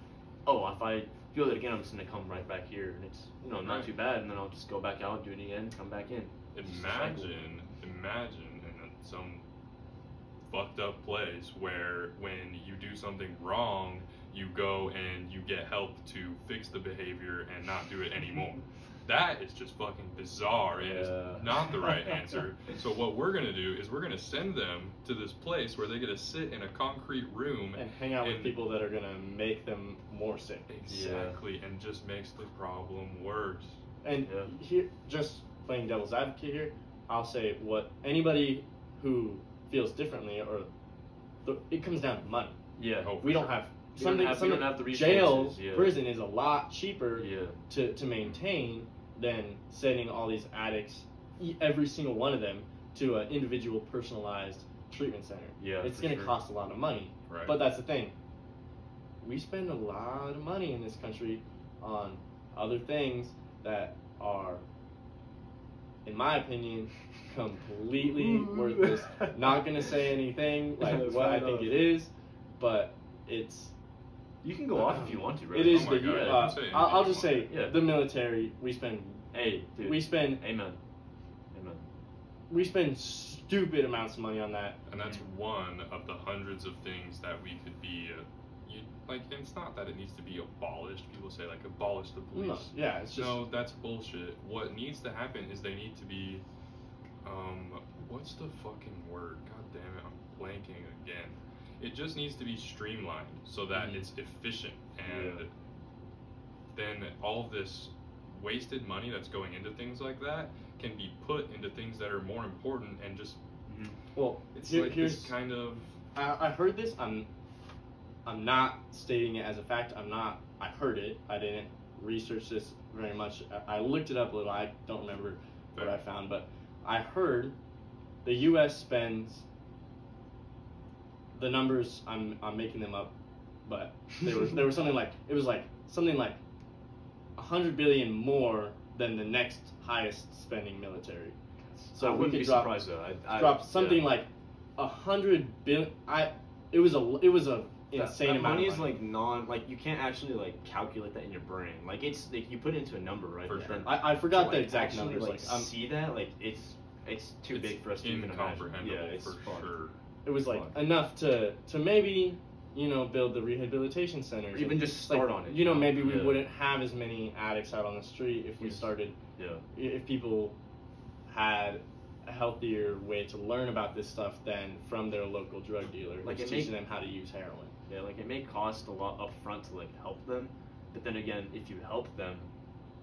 oh, if I feel it again, I'm just gonna come right back here, and it's not too bad, and then I'll just go back out, do it again, come back in. Imagine in some fucked up place where when you do something wrong, you go and you get help to fix the behavior and not do it anymore. That is just fucking bizarre and is not the right answer. So what we're gonna do is we're gonna send them to this place where they get to sit in a concrete room and hang out with people that are gonna make them more sick. Exactly, and just makes the problem worse. And here, just playing devil's advocate here, I'll say what anybody who feels differently, it comes down to money. Yeah, we don't have something. We don't have the resources. Jail, prison is a lot cheaper to maintain than sending all these addicts, every single one of them, to an individual personalized treatment center. Yeah, it's going to cost a lot of money. Right. But that's the thing. We spend a lot of money in this country on other things that are, in my opinion, completely worthless. Not going to say anything like what I think it is, but it's... You can go off if you want to, right? It is I'll just say the military. We spend. Hey, dude. We spend. Amen. We spend stupid amounts of money on that, and that's one of the hundreds of things that we could be. And it's not that it needs to be abolished. People say like abolish the police. No, yeah, it's just that's bullshit. What needs to happen is they need to be. What's the fucking word? God damn it, I'm blanking again. It just needs to be streamlined so that it's efficient, and then all this wasted money that's going into things like that can be put into things that are more important and just. Well, it's here's this kind of. I heard this. I'm not stating it as a fact. I heard it. I didn't research this very much. I looked it up a little. I don't remember what I found, but I heard the U.S. spends. The numbers, I'm making them up, but they were something like, it was like something like 100 billion more than the next highest spending military. So we could drop something like 100 billion. It was a insane amount money of money. Is you can't actually calculate that in your brain. It's you put it into a number, right? For sure. I forgot the exact numbers. See that it's too big for us to even imagine. Yeah, it's for sure. It was enough to maybe build the rehabilitation centers, or even just start on it. Maybe we wouldn't have as many addicts out on the street if we started. Yeah. If people had a healthier way to learn about this stuff than from their local drug dealer, teaching them how to use heroin. Yeah, it may cost a lot up front to help them, but then again, if you help them,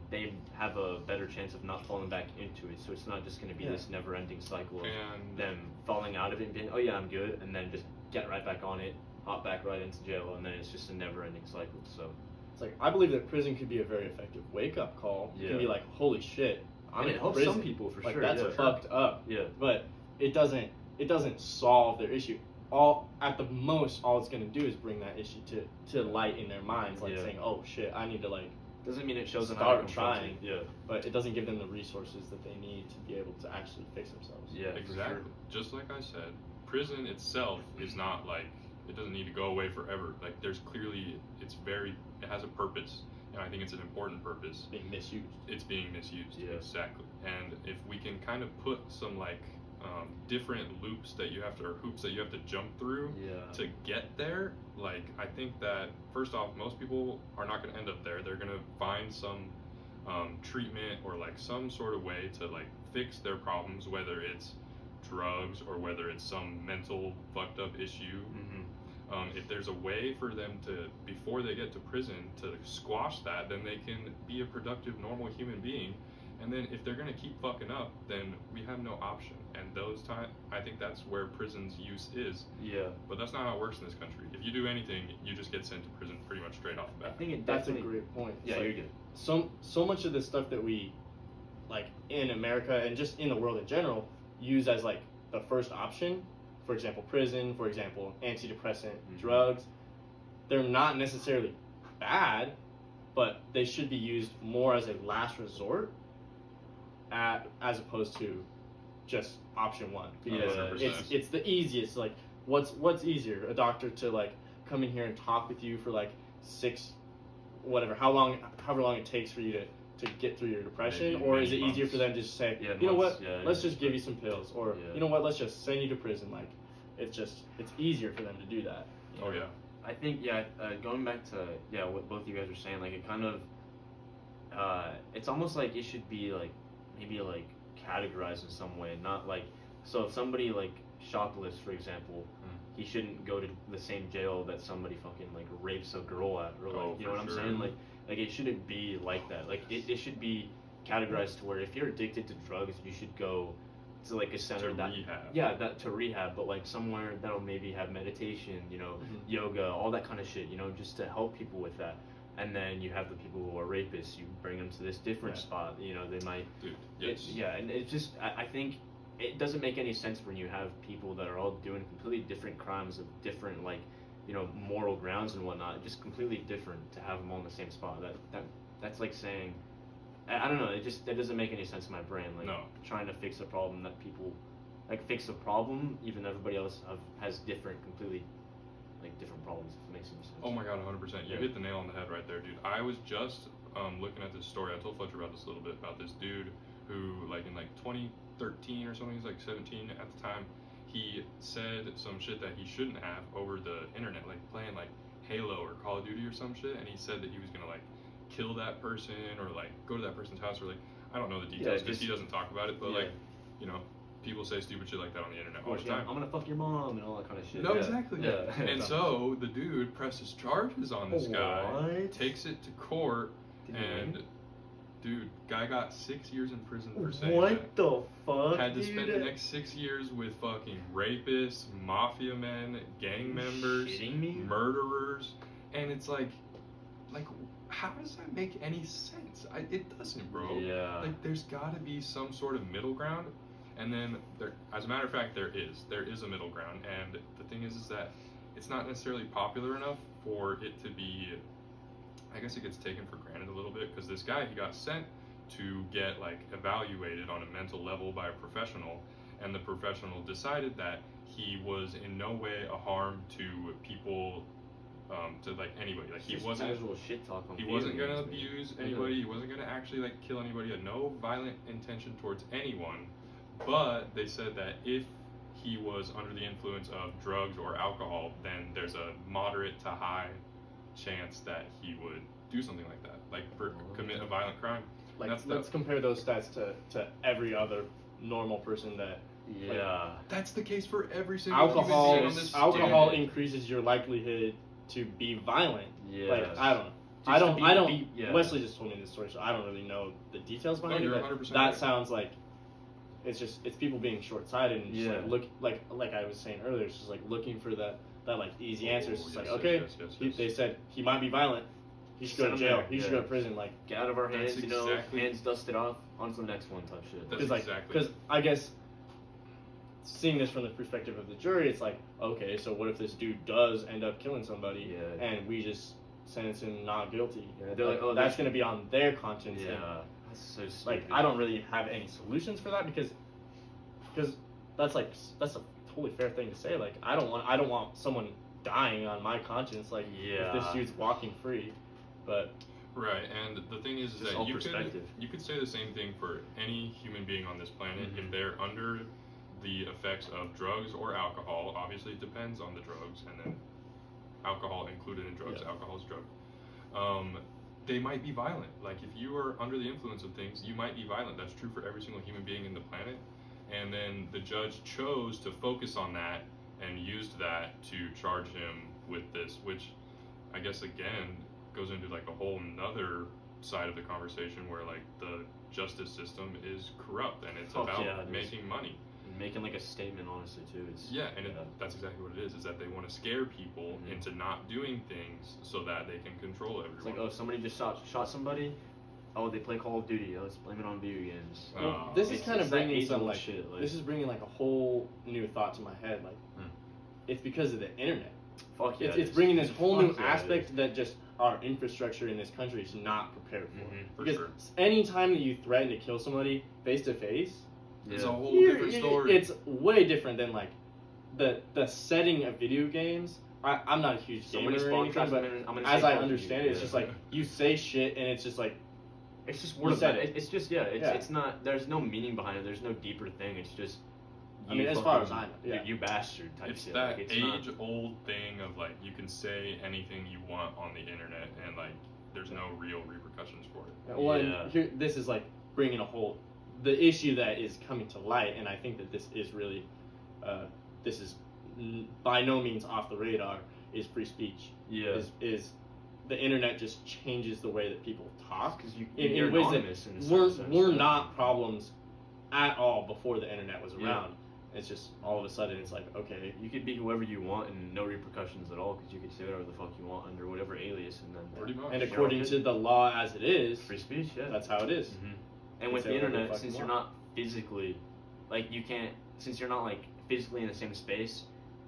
they have a better chance of not falling back into it. So it's not just going to be this never-ending cycle of them falling out of it and being, oh yeah, I'm good, and then just get right back on it, hop back right into jail, and then it's just a never-ending cycle. So it's I believe that prison could be a very effective wake-up call. It can be holy shit, I'm in prison. Some people for sure. That's fucked up. Yeah. But it doesn't solve their issue. At the most, all it's going to do is bring that issue to light in their minds, saying, oh shit, I need to doesn't mean it shows them how to to trying. Yeah. But it doesn't give them the resources that they need to be able to actually fix themselves. Yeah, exactly. Just like I said, prison itself is not it doesn't need to go away forever. There's clearly, it has a purpose, and I think it's an important purpose. Being misused. It's being misused. Yeah. Exactly. And if we can kind of put some different loops that you have to, or hoops that you have to jump through to get there, I think that first off, most people are not going to end up there. They're going to find some treatment or some sort of way to fix their problems, whether it's drugs or whether it's some mental fucked up issue. If there's a way for them to, before they get to prison, to squash that, then they can be a productive, normal human being. And then if they're going to keep fucking up, then we have no option. And I think that's where prison's use is. Yeah. But that's not how it works in this country. If you do anything, you just get sent to prison pretty much straight off the bat. I think that's a great point. Yeah, you're good. So much of the stuff that we, in America and just in the world in general, use as the first option, for example, prison, for example, antidepressant, drugs, they're not necessarily bad, but they should be used more as a last resort as opposed to just option one. Because 100%. it's the easiest. Like, what's easier? A doctor to like come in here and talk with you for like however long it takes for you to get through your depression, Maybe or is it many easier for them to months. just say, Yeah, you know months, what, let's just give you some pills, or you know what, let's just send you to prison. Like, it's easier for them to do that. Oh yeah. I think going back to what both you guys were saying, like it kind of it's almost like it should be like maybe like categorized in some way, not like, so if somebody like shoplifts, for example, he shouldn't go to the same jail that somebody fucking like rapes a girl at, or like, you know what I'm saying, like it shouldn't be like that. Like it should be categorized to where if you're addicted to drugs, you should go to like a center to rehab, but like somewhere that'll maybe have meditation, you know, yoga, all that kind of shit, you know, just to help people with that. And then you have the people who are rapists, you bring them to this different spot, you know, they might, and it's just, I think it doesn't make any sense when you have people that are all doing completely different crimes of different, like, you know, moral grounds and whatnot, just completely different, to have them all in the same spot. That's like saying, I don't know, that doesn't make any sense in my brain, like trying to fix a problem that people, like, fix a problem, even though everybody else has completely different problems, if it makes any sense. Oh my god, 100%. You hit the nail on the head right there, dude. I was just looking at this story. I told Fletcher about this a little bit, about this dude who, like, in like 2013 or something, he's like 17 at the time, he said some shit that he shouldn't have over the internet, like playing like Halo or Call of Duty or some shit, and he said that he was gonna like kill that person or like go to that person's house, or like, I don't know the details because he doesn't talk about it, but like, you know, people say stupid shit like that on the internet all the time. I'm gonna fuck your mom and all that kind of shit. No, exactly. Yeah. And so the dude presses charges on this guy, takes it to court, and dude, guy got 6 years in prison for saying that. What the fuck? Had to spend the next 6 years with fucking rapists, mafia men, gang members, murderers, and it's like, how does that make any sense? It doesn't, bro. Yeah. Like, there's got to be some sort of middle ground. And then, as a matter of fact, there is a middle ground, and the thing is that it's not necessarily popular enough for it to be, I guess it gets taken for granted a little bit, because this guy, he got sent to get, like, evaluated on a mental level by a professional, and the professional decided that he was in no way a harm to people, to, like, anybody. Like, he wasn't gonna abuse anybody, he wasn't gonna actually, like, kill anybody, he had no violent intention towards anyone. But they said that if he was under the influence of drugs or alcohol, then there's a moderate to high chance that he would do something like that, like commit a violent crime. Like, let's compare those stats to every other normal person that. Yeah. That's the case for every single human being on this alcohol increases your likelihood to be violent. Yeah. Like, I don't. Wesley just told me this story, so I don't really know the details behind it. But that sounds like. It's people being short-sighted and just like I was saying earlier, it's just like looking for that like easy answer. It's just like, okay, they said he might be violent, he should go to jail, he should go to prison, like, get out of our hands, hands dusted off, on to the next one type shit. Because I guess seeing this from the perspective of the jury, it's like, okay, so what if this dude does end up killing somebody and we just sentence him not guilty? They're like, oh, that's gonna be on their conscience. So stupid. Like, I don't really have any solutions for that because that's a totally fair thing to say. Like, I don't want someone dying on my conscience. Like, if this dude's walking free, but right. And the thing is that you could say the same thing for any human being on this planet if they're under the effects of drugs or alcohol. Obviously, it depends on the drugs, and then alcohol included in drugs. Alcohol is drug. They might be violent. Like, if you are under the influence of things, you might be violent. That's true for every single human being in the planet. And then the judge chose to focus on that and used that to charge him with this, which I guess, again, goes into, like, a whole nother side of the conversation where, like, the justice system is corrupt and it's about making money. Making, like, a statement, honestly, too. That's exactly what it is that they want to scare people into not doing things so that they can control everyone. It's like, oh, somebody just shot somebody, oh, they play Call of Duty, let's blame it on video games. Well, this is kind of bringing some, like, shit, like, this is bringing, like, a whole new thought to my head, like, it's because of the internet. Fuck yeah, it's bringing this whole new Fuck yeah, aspect that just our infrastructure in this country is not prepared for. For Because sure. any time that you threaten to kill somebody face to face, It's a whole different story. it's way different than like the setting of video games. I'm not a huge gamer or anything, but as I understand it, it's just like you say shit and it's just like it's just word of mouth. It's just it's not. There's no meaning behind it. There's no deeper thing. It's just. I mean, as far as I know, you bastard type it's shit. that like, age-old thing of like you can say anything you want on the internet and like there's no real repercussions for it. Well, and here, this is like bringing the issue that is coming to light, and I think that this is really, this is by no means off the radar. Is free speech? Yeah. Is the internet just changes the way that people talk? Because in ways that were not problems at all before the internet was around. It's just all of a sudden it's like, okay, you could be whoever you want and no repercussions at all because you could say whatever the fuck you want under whatever alias and then pretty much. And according to the law as it is, free speech, that's how it is. And with the internet, since you're not physically, like you can't, since you're not like physically in the same space,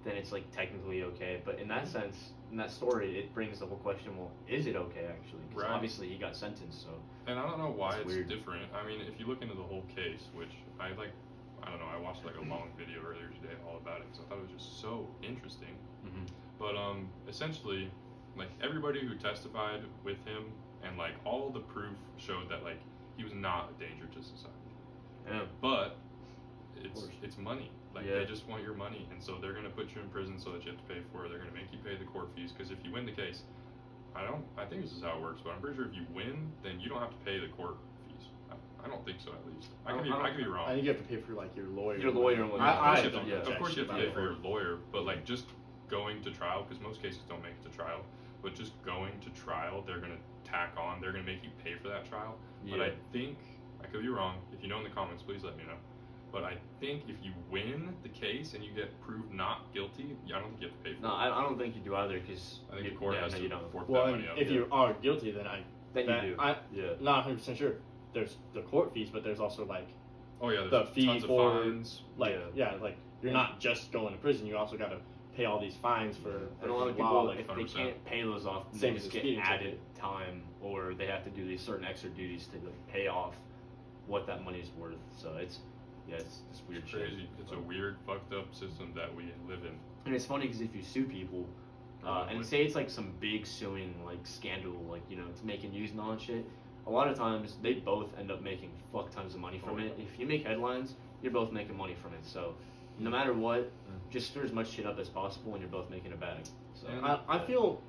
then it's like technically okay. But in that sense, in that story, it brings the whole question: well, is it okay actually? Because obviously he got sentenced, so. And I don't know why it's weird. different. I mean, if you look into the whole case, which I like. I don't know, I watched like a long video earlier today all about it because I thought it was just so interesting. But essentially, like everybody who testified with him and like all the proof showed that like he was not a danger to society. Yeah. But it's money. Like Yeah. they just want your money, and so they're gonna put you in prison so that you have to pay for it. They're gonna make you pay the court fees because if you win the case, I think this is how it works, but I'm pretty sure if you win, then you don't have to pay the court fees. I don't think so, at least. I could be wrong. I think you have to pay for like your lawyer. Your lawyer and of course you have to pay for your lawyer, but like just going to trial, because most cases don't make it to trial, but just going to trial, they're gonna tack on. They're gonna make you pay for that trial. But I think I could be wrong. If you know in the comments, please let me know. But I think if you win the case and you get proved not guilty, I don't think you have to pay for it. No, I don't think you do either because I think the court has to fork that money up. If you are guilty, then you do. I'm not 100% sure. There's the court fees, but there's also like the fee tons for of fines. like like you're not just going to prison. You also got to pay all these fines for. And a lot of people, if they can't pay those off, they just get added time, or they have to do these certain extra duties to like, pay off what that money is worth. So it's weird It's shit. crazy. It's a weird, fucked up system that we live in. And it's funny because if you sue people, and say it's like some big suing like scandal, like it's making news and all that shit. A lot of times they both end up making fuck tons of money from it. If you make headlines, you're both making money from it. So no matter what, just stir as much shit up as possible, and you're both making a bag. So I feel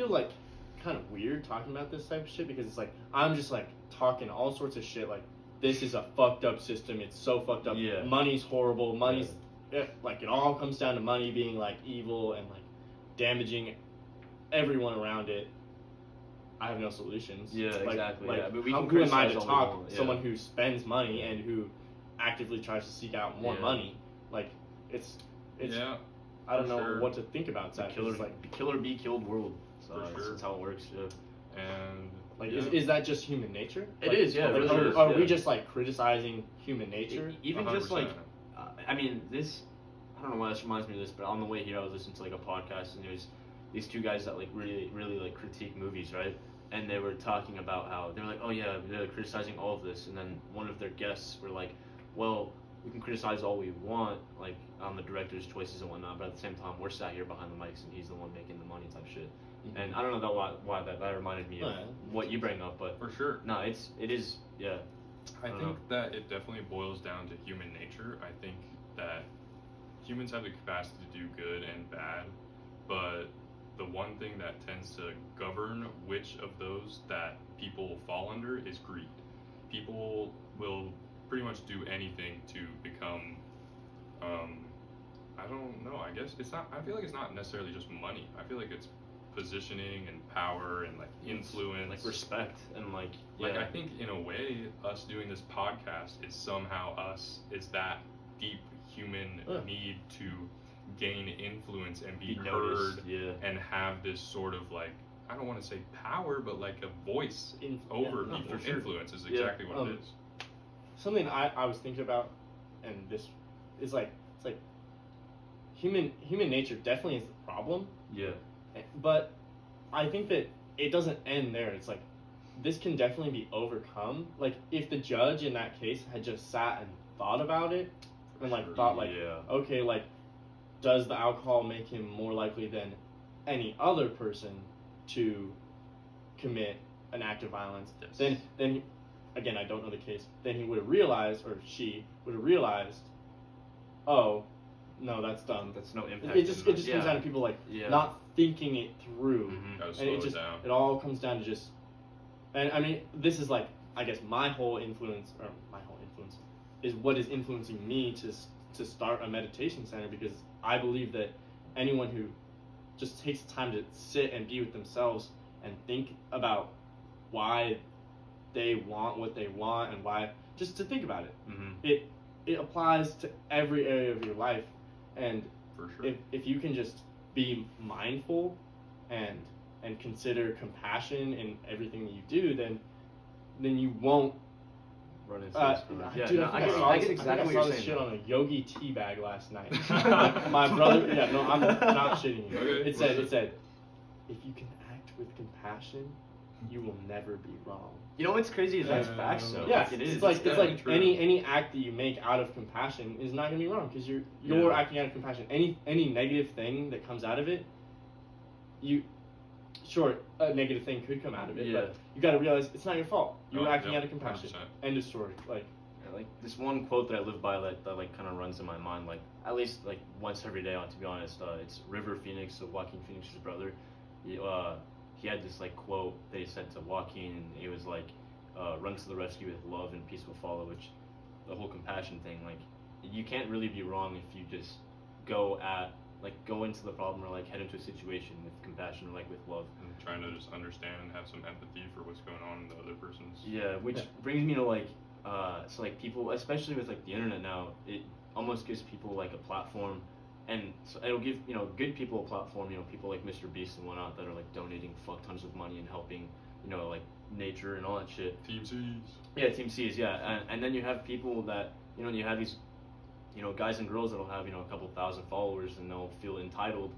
like kind of weird talking about this type of shit because it's like I'm just like talking all sorts of shit like this is a fucked up system. It's so fucked up. Yeah. Money's horrible. Money's like it all comes down to money being like evil and like damaging everyone around it. I have no solutions. Yeah, exactly. Like, but we who am I to talk someone who spends money and who actively tries to seek out more money? Like, it's I don't know what to think about that. Killer be killed world. So that's how it works. Yeah. And like, is that just human nature? It is. Yeah. Are we just like criticizing human nature? Even 100%. Just like, I mean, this. I don't know why this reminds me of this, but on the way here, I was listening to like a podcast, and there's these two guys that like really like critique movies, right? And they were talking about how they were like, oh yeah, they're criticizing all of this, and then one of their guests were like, well, we can criticize all we want, like on the director's choices and whatnot, but at the same time, we're sat here behind the mics, and he's the one making the money type shit. Mm-hmm. And I don't know why that reminded me of what you bring up, but for sure, no, it is, yeah. I think that it definitely boils down to human nature. I think that humans have the capacity to do good and bad, but the one thing that tends to govern which of those that people fall under is greed. People will pretty much do anything to become, I don't know, I guess it's not, I feel like it's not necessarily just money. I feel like it's positioning and power and like influence. Like respect and like, I think in a way, us doing this podcast is somehow it's that deep human need to gain influence and be heard and have this sort of like, I don't want to say power, but like a voice over people. Influence is exactly what it is. Something I was thinking about, and this is like, it's like human nature definitely is the problem. Yeah. But I think that it doesn't end there. It's like, this can definitely be overcome. Like, if the judge in that case had just sat and thought about it, and like thought like, okay, like, does the alcohol make him more likely than any other person to commit an act of violence? Yes. Then again, I don't know the case. Then he would have realized, or she would have realized, oh, no, that's dumb. That's no impact. It just comes down to people like not thinking it through, Mm-hmm. and it all comes down to just. And I mean, this is like, I guess my whole influence is what is influencing me to start a meditation center, because I believe that anyone who just takes time to sit and be with themselves and think about why they want what they want, and why, just to think about it, it applies to every area of your life. And for sure, if you can just be mindful and consider compassion in everything that you do, then you won't run into this. Dude, I get exactly what you're saying. I saw this shit on a yogi tea bag last night. My brother, I'm not shitting you. Okay, it said, if you can act with compassion, you will never be wrong. You know what's crazy is that's facts, though. Yeah, like, it is. It's like any act that you make out of compassion is not gonna be wrong, because you're acting out of compassion. Any negative thing that comes out of it, a negative thing could come out of it, but you got to realize it's not your fault. You're acting out of compassion. 100%. End of story. Like this one quote that I live by that like kind of runs in my mind, like at least like once every day. To be honest, it's River Phoenix, so Joaquin Phoenix's brother. He had this like quote that he said to Joaquin, and it was like, "Run to the rescue with love and peace will follow." Which, the whole compassion thing, like you can't really be wrong if you just go into the problem, or like head into a situation with compassion, or like with love, and trying to just understand and have some empathy for what's going on in the other person's. Which brings me to like, so like people, especially with like the internet now, it almost gives people like a platform, and so it'll give good people a platform. People like Mr. Beast and whatnot that are like donating fuck tons of money and helping like nature and all that shit. Team C's. Yeah, Team C's. Yeah, and then you have people that you have these. Guys and girls that'll have a couple thousand followers, and they'll feel entitled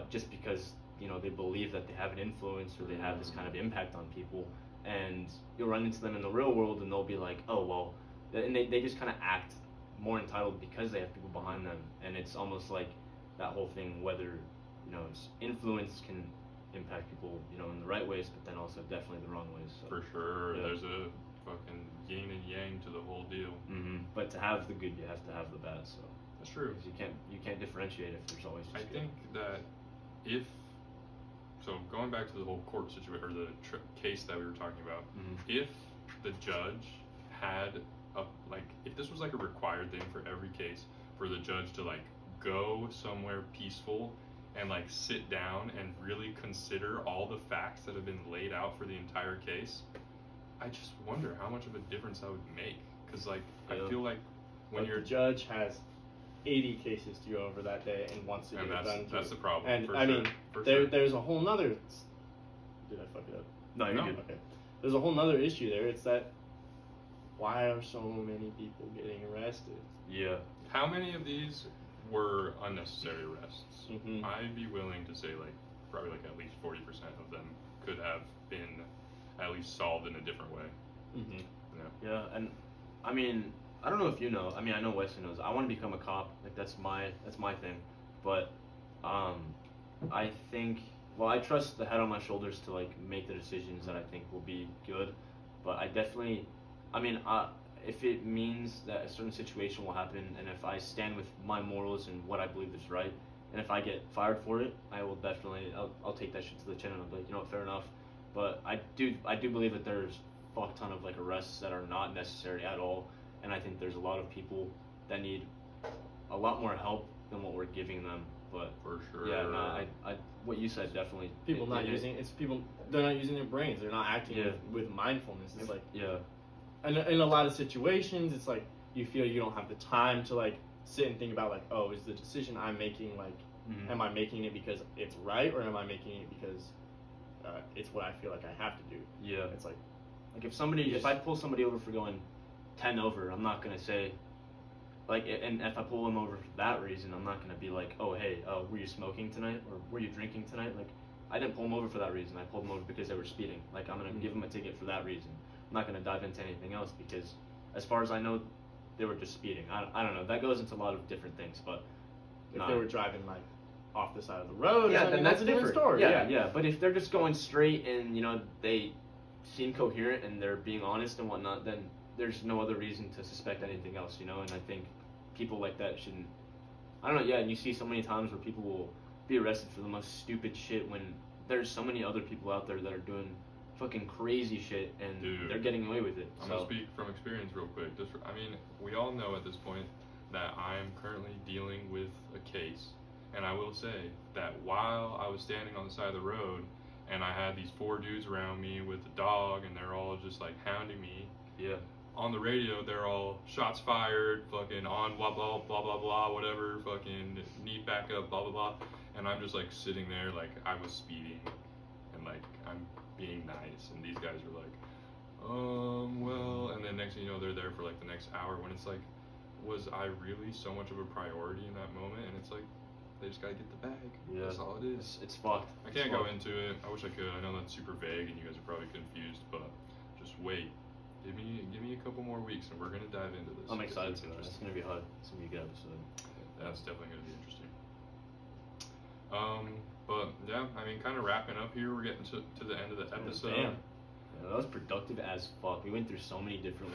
just because they believe that they have an influence, or they have this kind of impact on people, and you'll run into them in the real world, and they'll be like, oh well, and they just kind of act more entitled because they have people behind them, and it's almost like that whole thing, whether influence can impact people in the right ways, but then also definitely the wrong ways. So, for sure, there's a fucking yin and yang to the whole deal. But to have the good, you have to have the bad. So that's true. You can't differentiate if there's always. I think that going back to the whole court situation, or the case that we were talking about, if the judge had if this was like a required thing for every case, for the judge to like go somewhere peaceful and like sit down and really consider all the facts that have been laid out for the entire case, I just wonder how much of a difference that would make. Because I feel like when the judge has 80 cases to go over that day and wants to get it done. That's the problem. And for I sure. mean, for there's a whole nother. Did I fuck it up? No, you're good. Okay. There's a whole nother issue there. It's that, why are so many people getting arrested? Yeah. How many of these were unnecessary arrests? I'd be willing to say probably at least 40% of them could have been at least solved in a different way. Yeah, and I mean, I don't know if you know. I mean, I know Wesley knows. I want to become a cop. Like that's my thing. But I think, I trust the head on my shoulders to like make the decisions that I think will be good. But I definitely, if it means that a certain situation will happen, and if I stand with my morals and what I believe is right, and if I get fired for it, I will definitely, I'll take that shit to the chin, and I'll be like, fair enough. But I do believe that there's a fuck ton of like arrests that are not necessary at all, and I think there's a lot of people that need a lot more help than what we're giving them. But for sure, I what you said definitely. People they're not using their brains. They're not acting with mindfulness. It's like and in a lot of situations, it's like you feel you don't have the time to like sit and think about like, oh, is the decision I'm making like, am I making it because it's right, or am I making it because it's what I feel like I have to do? Yeah, it's like if I pull somebody over for going 10 over, I'm not gonna say, like, and if I pull him over for that reason, I'm not gonna be like, oh hey, were you smoking tonight or were you drinking tonight? Like, I didn't pull him over for that reason. I pulled him over because they were speeding. Like, I'm gonna give him a ticket for that reason. I'm not gonna dive into anything else because, as far as I know, they were just speeding. I don't know. That goes into a lot of different things, but if they were driving like off the side of the road, yeah, then that's a different story. Yeah. But if they're just going straight and they seem coherent and they're being honest and whatnot, then there's no other reason to suspect anything else, And I think people like that shouldn't. I don't know. Yeah, and you see so many times where people will be arrested for the most stupid shit when there's so many other people out there that are doing fucking crazy shit and they're getting away with it. I'm gonna speak from experience real quick. We all know at this point that I'm currently dealing with a case, and I will say that while I was standing on the side of the road and I had these 4 dudes around me with a dog and they're all just like hounding me. Yeah. On the radio, they're all shots fired, fucking on blah blah blah blah blah, whatever, fucking need back up, blah blah blah, and I'm just like sitting there like I was speeding, and like I'm being nice, and these guys are like, well, and then next thing you know, they're there for like the next hour when it's like, was I really so much of a priority in that moment? And it's like, they just gotta get the bag. Yeah. That's all it is. It's fucked. I can't go into it. I wish I could. I know that's super vague and you guys are probably confused, but just wait. Give me a couple more weeks and we're gonna dive into this. I'm excited for that. It's gonna be hot. It's gonna be a good episode. That's definitely gonna be interesting. But yeah, I mean, kind of wrapping up here. We're getting to the end of the episode. Damn. Yeah, that was productive as fuck. We went through so many different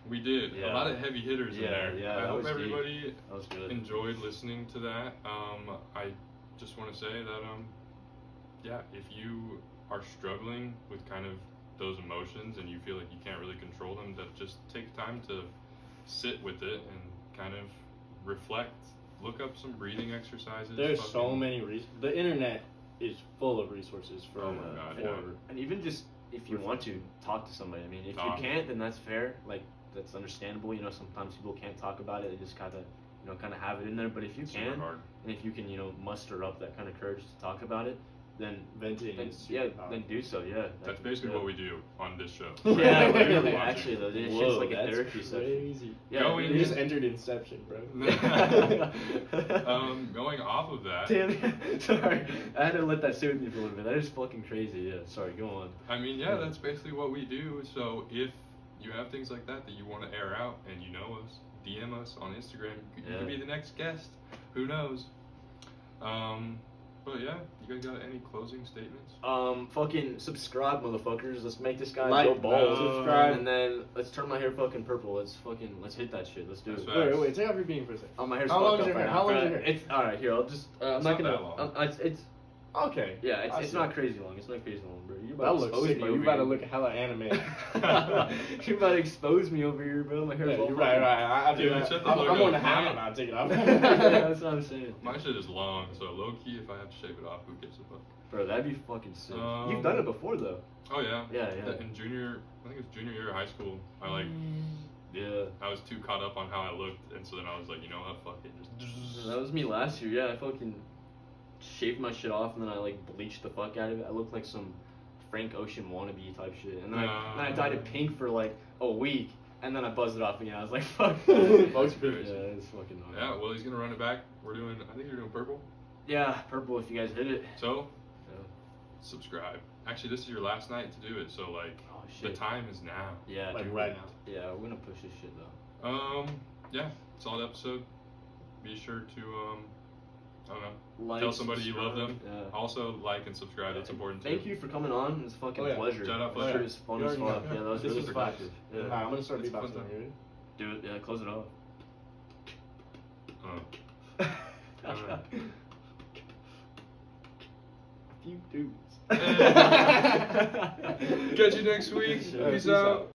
We did. Yeah. A lot of heavy hitters in there. Yeah, I hope everybody that was good. enjoyed listening to that. I just want to say that if you are struggling with kind of those emotions and you feel like you can't really control them, that just take time to sit with it and kind of reflect. Look up some breathing exercises. There's so many the internet is full of resources for and even just if you want to talk to somebody. I mean, if you can't, then that's fair. Like, that's understandable. Sometimes people can't talk about it. They just kind of have it in there. But if you can, and if you can, muster up that kind of courage to talk about it, then venting then do so. Yeah, that's basically what we do on this show. Yeah, literally. Actually, though, this shit's like a therapy session. Yeah, you just entered Inception, bro. Going off of that. Damn, sorry, I had to let that sit with me for a little bit. That is fucking crazy. Yeah, sorry. Go on. I mean, yeah, that's basically what we do. So if you have things like that you want to air out and you know us, DM us on Instagram. You could be the next guest. Who knows? But yeah, you guys got any closing statements? Fucking subscribe, motherfuckers. Let's make this guy go bald. Subscribe, and then let's turn my hair fucking purple. Let's hit that shit. Let's do it. Wait, take off your beanie for a second. Oh, my hair's How long is your hair? How long is your hair? It's alright. Here, I'll just. I'm not gonna. It's. Okay. Yeah, it's not crazy long. It's not crazy long, bro. You about to expose me. You about to look hella anime. You about to expose me over here, bro. My hair's all you're right. I'm going to have it now. Take it off. That's what I'm saying. My shit is long, so low key, if I have to shave it off, who gives a fuck? Bro, that'd be fucking sick. You've done it before, though. Oh yeah. Yeah. In I think it was junior year of high school. I was too caught up on how I looked, and so then I was like, you know what, fuck it. Just... That was me last year. Yeah, I fucking shaved my shit off and then I like bleached the fuck out of it. I looked like some Frank Ocean wannabe type shit. And then I dyed it pink for like a week and then I buzzed it off again. I was like, fuck. Yeah, it's fucking hard. Yeah, well, he's gonna run it back. I think you're doing purple. Yeah, purple if you guys hit it. So, subscribe. Actually, this is your last night to do it, so like, the time is now. Yeah, like right now. Yeah, we're gonna push this shit though. Yeah, solid episode. Be sure to I don't know. Like, tell somebody you love them. Yeah. Also, like and subscribe. It's important too. Thank you for coming on. It's a fucking pleasure. Shout out Fletcher. It was fun as fuck. Yeah, that was really productive. Yeah. Alright, I'm gonna start beatboxing. Do it. Yeah, close it off. You dudes. Catch you next week. Peace out.